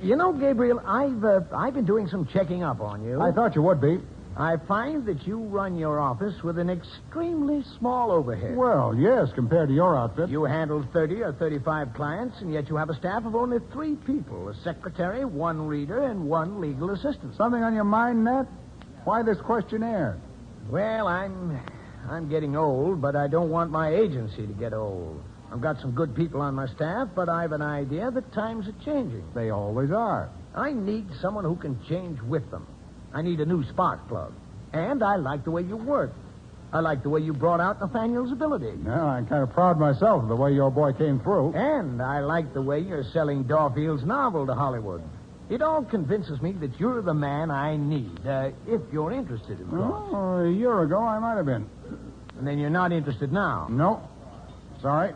You know, Gabriel, I've been doing some checking up on you. I thought you would be. I find that you run your office with an extremely small overhead. Well, yes, compared to your outfit. You handle 30 or 35 clients, and yet you have a staff of only 3 people, a secretary, 1 reader, and 1 legal assistant. Something on your mind, Nat? Why this questionnaire? Well, I'm getting old, but I don't want my agency to get old. I've got some good people on my staff, but I've an idea that times are changing. They always are. I need someone who can change with them. I need a new spark plug. And I like the way you work. I like the way you brought out Nathaniel's ability. Well, I'm kind of proud myself of the way your boy came through. And I like the way you're selling Dorfield's novel to Hollywood. It all convinces me that you're the man I need, if you're interested, of course. Oh, a year ago, I might have been. And then you're not interested now. No. Sorry.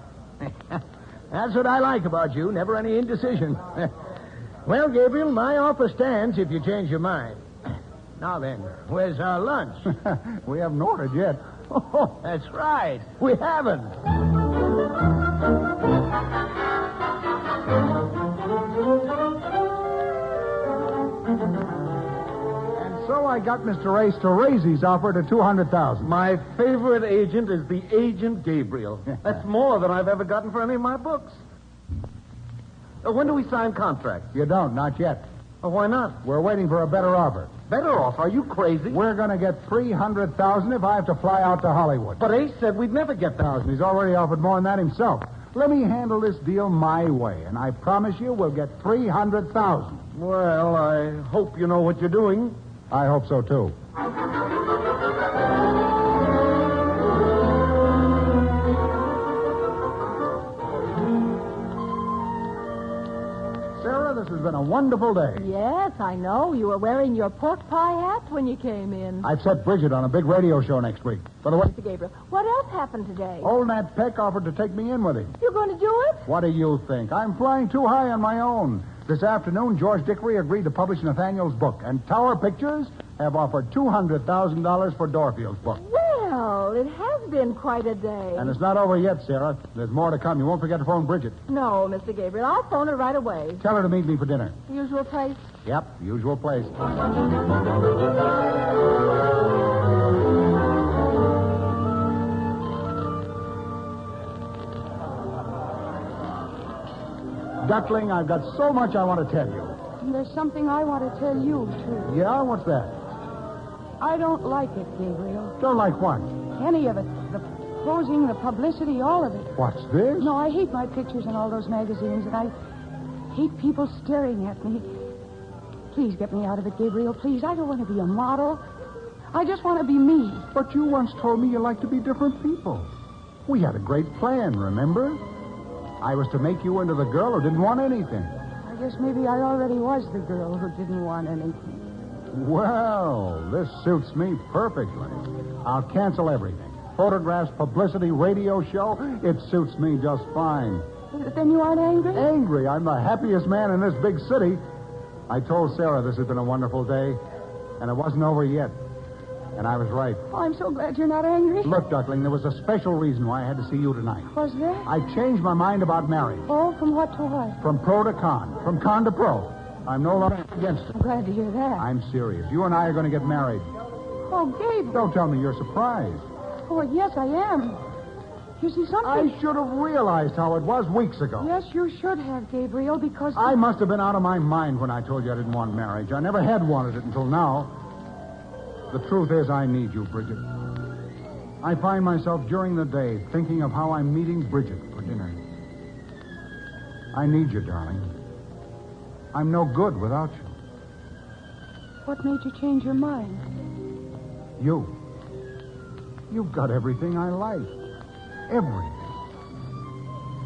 That's what I like about you. Never any indecision. Well, Gabriel, my offer stands if you change your mind. Now then, where's our lunch? We haven't ordered yet. Oh, that's right. We haven't. And so I got Mr. Ace to raise his offer to $200,000. My favorite agent is the Agent Gabriel. That's more than I've ever gotten for any of my books. When do we sign contracts? You don't, not yet. Why not? We're waiting for a better offer. Better off? Are you crazy? We're going to get $300,000 if I have to fly out to Hollywood. But Ace said we'd never get that. He's already offered more than that himself. Let me handle this deal my way, and I promise you we'll get $300,000. Well, I hope you know what you're doing. I hope so, too. Sarah, this has been a wonderful day. Yes, I know. You were wearing your pork pie hat when you came in. I've set Bridget on a big radio show next week. By the way, Mr. Gabriel, what else happened today? old Nat Peck offered to take me in with him. You're going to do it? What do you think? I'm flying too high on my own. This afternoon, George Dickory agreed to publish Nathaniel's book, and Tower Pictures have offered $200,000 for Dorfield's book. Well, it has been quite a day. And it's not over yet, Sarah. There's more to come. You won't forget to phone Bridget. No, Mr. Gabriel. I'll phone her right away. Tell her to meet me for dinner. Usual place? Yep, usual place. Duckling, I've got so much I want to tell you. And there's something I want to tell you, too. Yeah? What's that? I don't like it, Gabriel. Don't like what? Any of it. The posing, the publicity, all of it. What's this? No, I hate my pictures in all those magazines, and I hate people staring at me. Please get me out of it, Gabriel, please. I don't want to be a model. I just want to be me. But you once told me you like to be different people. We had a great plan, remember? I was to make you into the girl who didn't want anything. I guess maybe I already was the girl who didn't want anything. Well, this suits me perfectly. I'll cancel everything. Photographs, publicity, radio show. It suits me just fine. Then you aren't angry? Angry? I'm the happiest man in this big city. I told Sarah this has been a wonderful day, and it wasn't over yet. And I was right. Oh, I'm so glad you're not angry. Look, Duckling, there was a special reason why I had to see you tonight. Was there? I changed my mind about marriage. Oh, from what to what? From pro to con. From con to pro. I'm no longer against it. I'm glad to hear that. I'm serious. You and I are going to get married. Oh, Gabe. Don't tell me you're surprised. Oh, yes, I am. You see, something... I should have realized how it was weeks ago. Yes, you should have, Gabriel, because... I must have been out of my mind when I told you I didn't want marriage. I never had wanted it until now. The truth is, I need you, Bridget. I find myself during the day thinking of how I'm meeting Bridget for dinner. I need you, darling. I'm no good without you. What made you change your mind? You. You've got everything I like. Everything.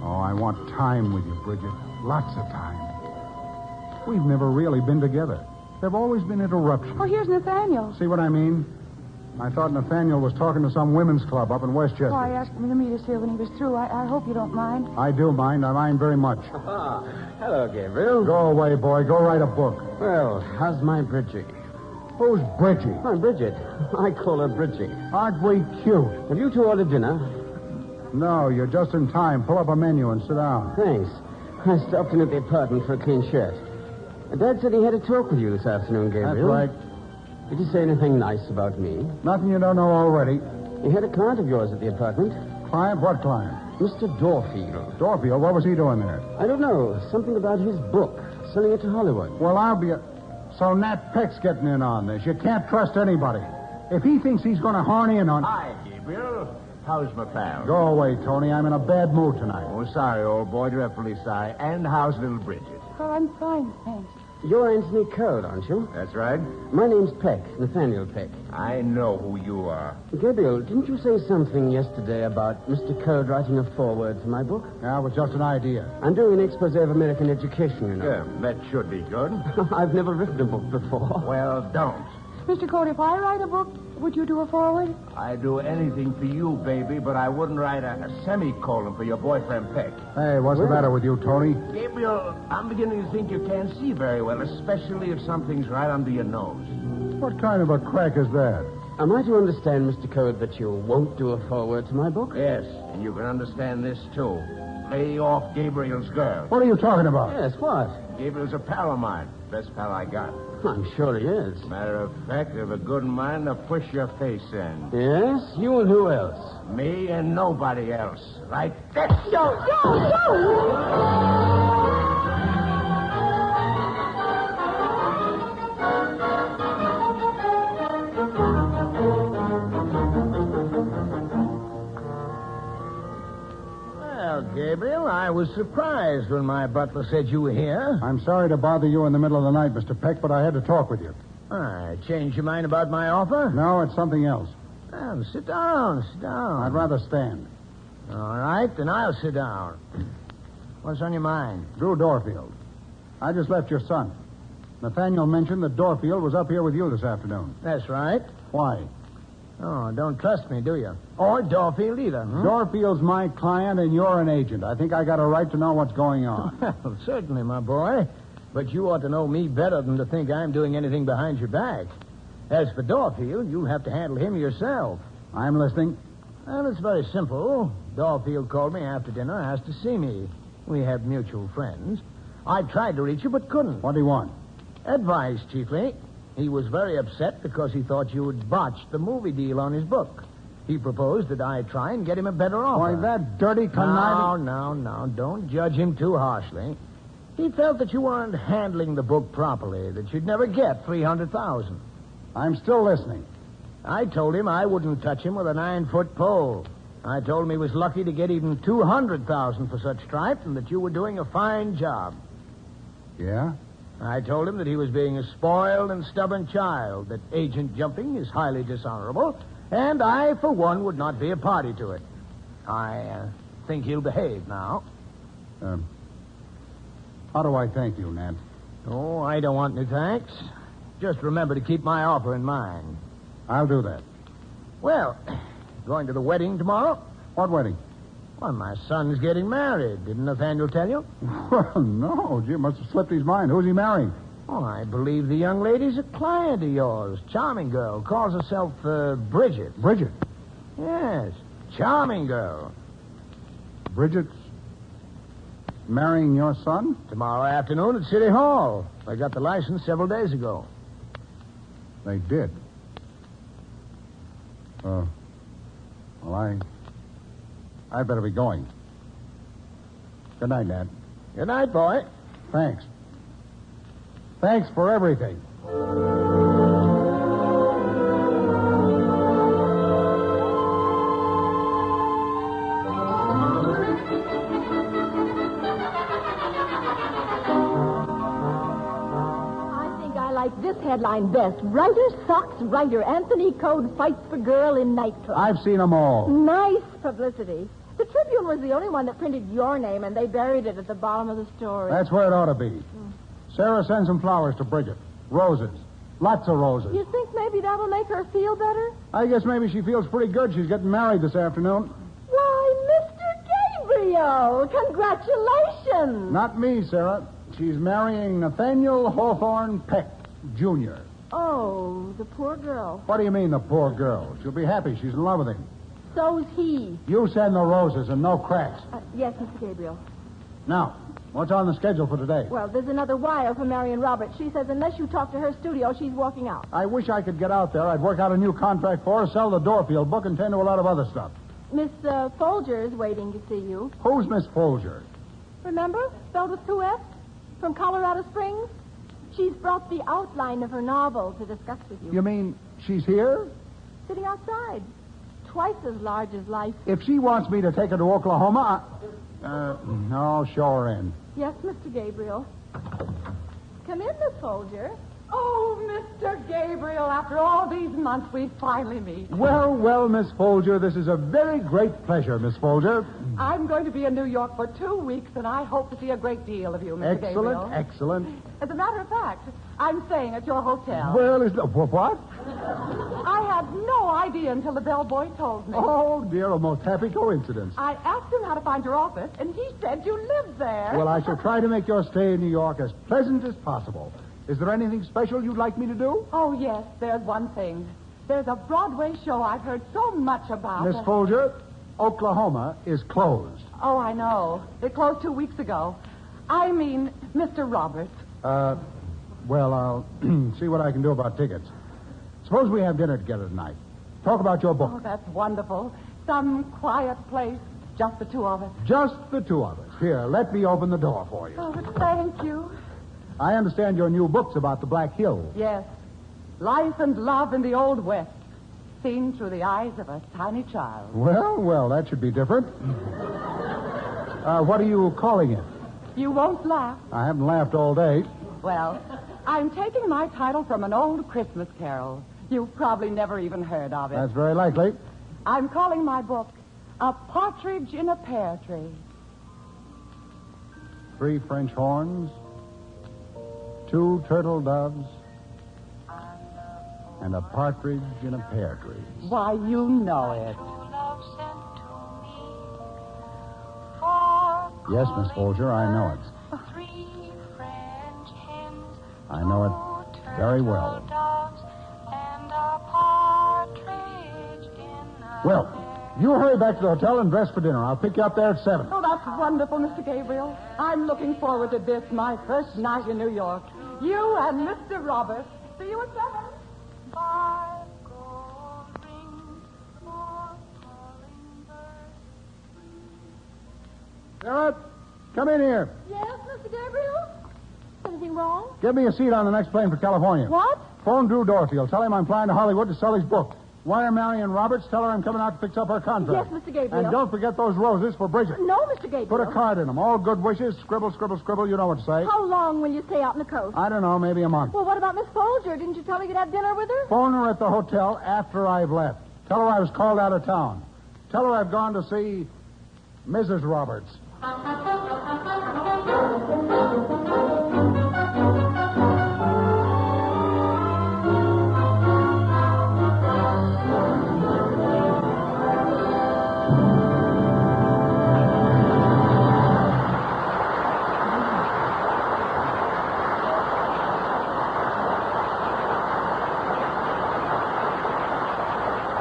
Oh, I want time with you, Bridget. Lots of time. We've never really been together. There've always been interruptions. Oh, here's Nathaniel. See what I mean? I thought Nathaniel was talking to some women's club up in Westchester. Oh, I asked him to meet us here when he was through. I hope you don't mind. I do mind. I mind very much. Hello, Gabriel. Go away, boy. Go write a book. Well, how's my Bridgie? Who's Bridgie? Oh, Bridget. I call her Bridgie. Aren't we cute? Have you two ordered dinner? No, you're just in time. Pull up a menu and sit down. Thanks. I stopped in at the apartment for a clean shirt. Dad said he had a talk with you this afternoon, Gabriel. That's right. Did he say anything nice about me? Nothing you don't know already. He had a client of yours at the apartment. Client? What client? Mr. Dorfield. Dorfield? What was he doing there? I don't know. Something about his book. Selling it to Hollywood. Well, I'll be So Nat Peck's getting in on this. You can't trust anybody. If he thinks he's going to horn in on... Hi, Gabriel. How's my pal? Go away, Tony. I'm in a bad mood tonight. Oh, sorry, old boy. Dreadfully sorry. And how's little Bridget? Oh, I'm fine, thanks. You're Anthony Code, aren't you? That's right. My name's Peck, Nathaniel Peck. I know who you are. Gabriel, didn't you say something yesterday about Mr. Code writing a foreword for my book? Yeah, it was just an idea. I'm doing an expose of American education, you know. Yeah, that should be good. I've never written a book before. Well, don't. Mr. Code, if I write a book, Would you do a forward? I'd do anything for you, baby, but I wouldn't write a semicolon for your boyfriend Peck. Hey, what's the matter with you, Tony? Gabriel, I'm beginning to think you can't see very well, especially if something's right under your nose. What kind of a crack is that? Am I to understand, Mr. Code, that you won't do a foreword to my book? Yes, and you can understand this, too. Lay off Gabriel's girl. What are you talking about? Yes, what? Gabriel's a pal of mine. Best pal I got. I'm sure he is. Matter of fact, I've a good mind to push your face in. Yes? You and who else? Me and nobody else. Like this. Go! Well, Gabriel, I was surprised when my butler said you were here. I'm sorry to bother you in the middle of the night, Mr. Peck, but I had to talk with you. Changed your mind about my offer? No, it's something else. Well, sit down. I'd rather stand. All right, then I'll sit down. What's on your mind? Drew Dorfield. I just left your son. Nathaniel mentioned that Dorfield was up here with you this afternoon. That's right. Why? Oh, don't trust me, do you? Or Dorfield either, hmm? Dorfield's my client and you're an agent. I think I got a right to know what's going on. Well, certainly, my boy. But you ought to know me better than to think I'm doing anything behind your back. As for Dorfield, you'll have to handle him yourself. I'm listening. Well, it's very simple. Dorfield called me after dinner, asked to see me. We have mutual friends. I tried to reach you, but couldn't. What do you want? Advice, chiefly. He was very upset because he thought you had botched the movie deal on his book. He proposed that I try and get him a better offer. Why, that dirty conniving... No. Don't judge him too harshly. He felt that you weren't handling the book properly, that you'd never get $300,000. I'm still listening. I told him I wouldn't touch him with a 9-foot pole. I told him he was lucky to get even $200,000 for such tripe and that you were doing a fine job. Yeah? I told him that he was being a spoiled and stubborn child, that agent jumping is highly dishonorable, and I, for one, would not be a party to it. I think he'll behave now. How do I thank you, Nat? Oh, I don't want any thanks. Just remember to keep my offer in mind. I'll do that. Well, going to the wedding tomorrow? What wedding? Well, my son's getting married. Didn't Nathaniel tell you? Well, no. Jim must have slipped his mind. Who's he marrying? Oh, I believe the young lady's a client of yours. Charming girl. Calls herself Bridget. Bridget? Yes. Charming girl. Bridget's marrying your son? Tomorrow afternoon at City Hall. They got the license several days ago. They did? Well, I'd better be going. Good night, Nat. Good night, boy. Thanks. Thanks for everything. This headline best. Writer socks writer. Anthony Code fights for girl in nightclub. I've seen them all. Nice publicity. The Tribune was the only one that printed your name, and they buried it at the bottom of the story. That's where it ought to be. Sarah sends some flowers to Bridget. Roses. Lots of roses. You think maybe that'll make her feel better? I guess maybe she feels pretty good. She's getting married this afternoon. Why, Mr. Gabriel, congratulations. Not me, Sarah. She's marrying Nathaniel Hawthorne Peck, Jr. Oh, the poor girl. What do you mean, the poor girl? She'll be happy. She's in love with him. So's he. You send the roses and no cracks. Yes, Mr. Gabriel. Now, what's on the schedule for today? Well, there's another wire for Marion Roberts. She says unless you talk to her studio, she's walking out. I wish I could get out there. I'd work out a new contract for her, sell the Dorfield book, and tend to a lot of other stuff. Miss Folger is waiting to see you. Who's Miss Folger? Remember? Spelled with 2 F's? From Colorado Springs? She's brought the outline of her novel to discuss with you. You mean she's here? Sitting outside. Twice as large as life. If she wants me to take her to Oklahoma, no, show her in. Yes, Mr. Gabriel. Come in, Miss Folger. Oh, Mr. Gabriel, after all these months, we finally meet. Well, well, Miss Folger, this is a very great pleasure, Miss Folger. I'm going to be in New York for 2 weeks, and I hope to see a great deal of you, Mr. Gabriel. Excellent. As a matter of fact, I'm staying at your hotel. Well, what? I had no idea until the bellboy told me. Oh, dear, a most happy coincidence. I asked him how to find your office, and he said you lived there. Well, I shall try to make your stay in New York as pleasant as possible. Is there anything special you'd like me to do? Oh, yes, there's one thing. There's a Broadway show I've heard so much about. Miss Folger, Oklahoma is closed. Oh, I know. It closed 2 weeks ago. I mean, Mr. Roberts. Well, I'll see what I can do about tickets. Suppose we have dinner together tonight. Talk about your book. Oh, that's wonderful. Some quiet place, just the two of us. Just the two of us. Here, let me open the door for you. Oh, thank you. I understand your new book's about the Black Hills. Yes. Life and love in the Old West, seen through the eyes of a tiny child. Well, that should be different. What are you calling it? You won't laugh. I haven't laughed all day. Well, I'm taking my title from an old Christmas carol. You've probably never even heard of it. That's very likely. I'm calling my book A Partridge in a Pear Tree. 3 French horns, 2 turtle doves, and a partridge in a pear tree. Why, you know it. Yes, Miss Folger, I know it. I know it very well. Well, you hurry back to the hotel and dress for dinner. I'll pick you up there at 7. Oh, that's wonderful, Mr. Gabriel. I'm looking forward to this, my first night in New York. You and Mr. Roberts. See you at 7. Sarah, come in here. Yes, Mr. Gabriel? Anything wrong? Give me a seat on the next plane for California. What? Phone Drew Dorfield. Tell him I'm flying to Hollywood to sell his book. Wire Marion Roberts. Tell her I'm coming out to fix up her contract. Yes, Mr. Gabriel. And don't forget those roses for Bridget. No, Mr. Gabriel. Put a card in them. All good wishes. Scribble, scribble, scribble. You know what to say. How long will you stay out on the coast? I don't know. Maybe a month. Well, what about Miss Folger? Didn't you tell her you'd have dinner with her? Phone her at the hotel after I've left. Tell her I was called out of town. Tell her I've gone to see Mrs. Roberts.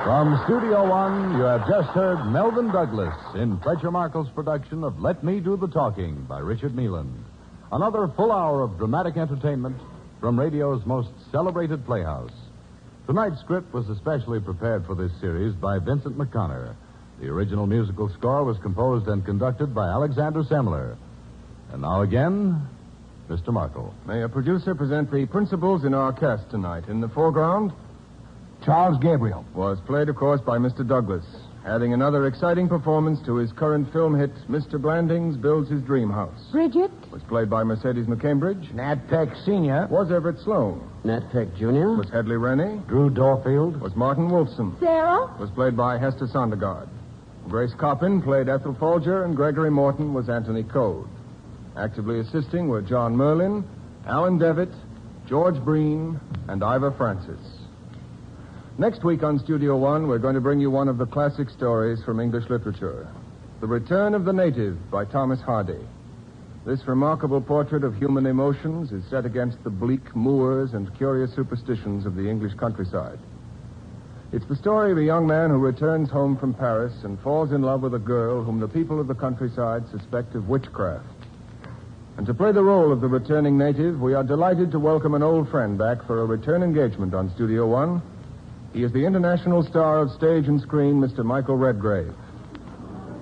From Studio One, you have just heard Melvin Douglas in Fletcher Markle's production of Let Me Do the Talking by Richard Meeland. Another full hour of dramatic entertainment from radio's most celebrated playhouse. Tonight's script was especially prepared for this series by Vincent McConnor. The original musical score was composed and conducted by Alexander Semler. And now again, Mr. Markle. May a producer present the principals in our cast tonight? In the foreground Charles Gabriel. was played, of course, by Mr. Douglas, adding another exciting performance to his current film hit, Mr. Blandings Builds His Dream House. Bridget? Was played by Mercedes McCambridge. Nat Peck Sr. Was Everett Sloan. Nat Peck Jr. Was Hedley Rennie. Drew Dorfield. Was Martin Wolfson. Sarah? Was played by Hester Sondergaard. Grace Coppin played Ethel Folger, and Gregory Morton was Anthony Code. Actively assisting were John Merlin, Alan Devitt, George Breen, and Ivor Francis. Next week on Studio One, we're going to bring you one of the classic stories from English literature, The Return of the Native by Thomas Hardy. This remarkable portrait of human emotions is set against the bleak moors and curious superstitions of the English countryside. It's the story of a young man who returns home from Paris and falls in love with a girl whom the people of the countryside suspect of witchcraft. And to play the role of the returning native, we are delighted to welcome an old friend back for a return engagement on Studio One. He is the international star of stage and screen, Mr. Michael Redgrave.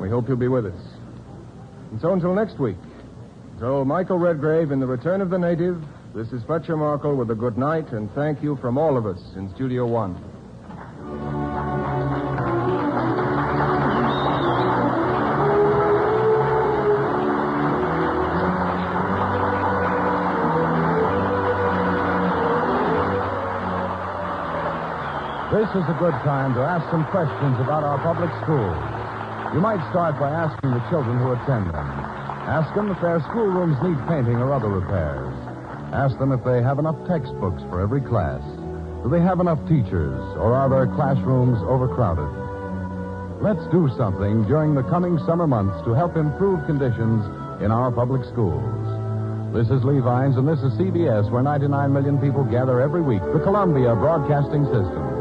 We hope you'll be with us. And so until next week, so Michael Redgrave in The Return of the Native, this is Fletcher Markle with a good night and thank you from all of us in Studio One. this is a good time to ask some questions about our public schools. You might start by asking the children who attend them. Ask them if their schoolrooms need painting or other repairs. Ask them if they have enough textbooks for every class. Do they have enough teachers, or are their classrooms overcrowded? Let's do something during the coming summer months to help improve conditions in our public schools. This is Lee Vines, and this is CBS, where 99 million people gather every week, the Columbia Broadcasting System.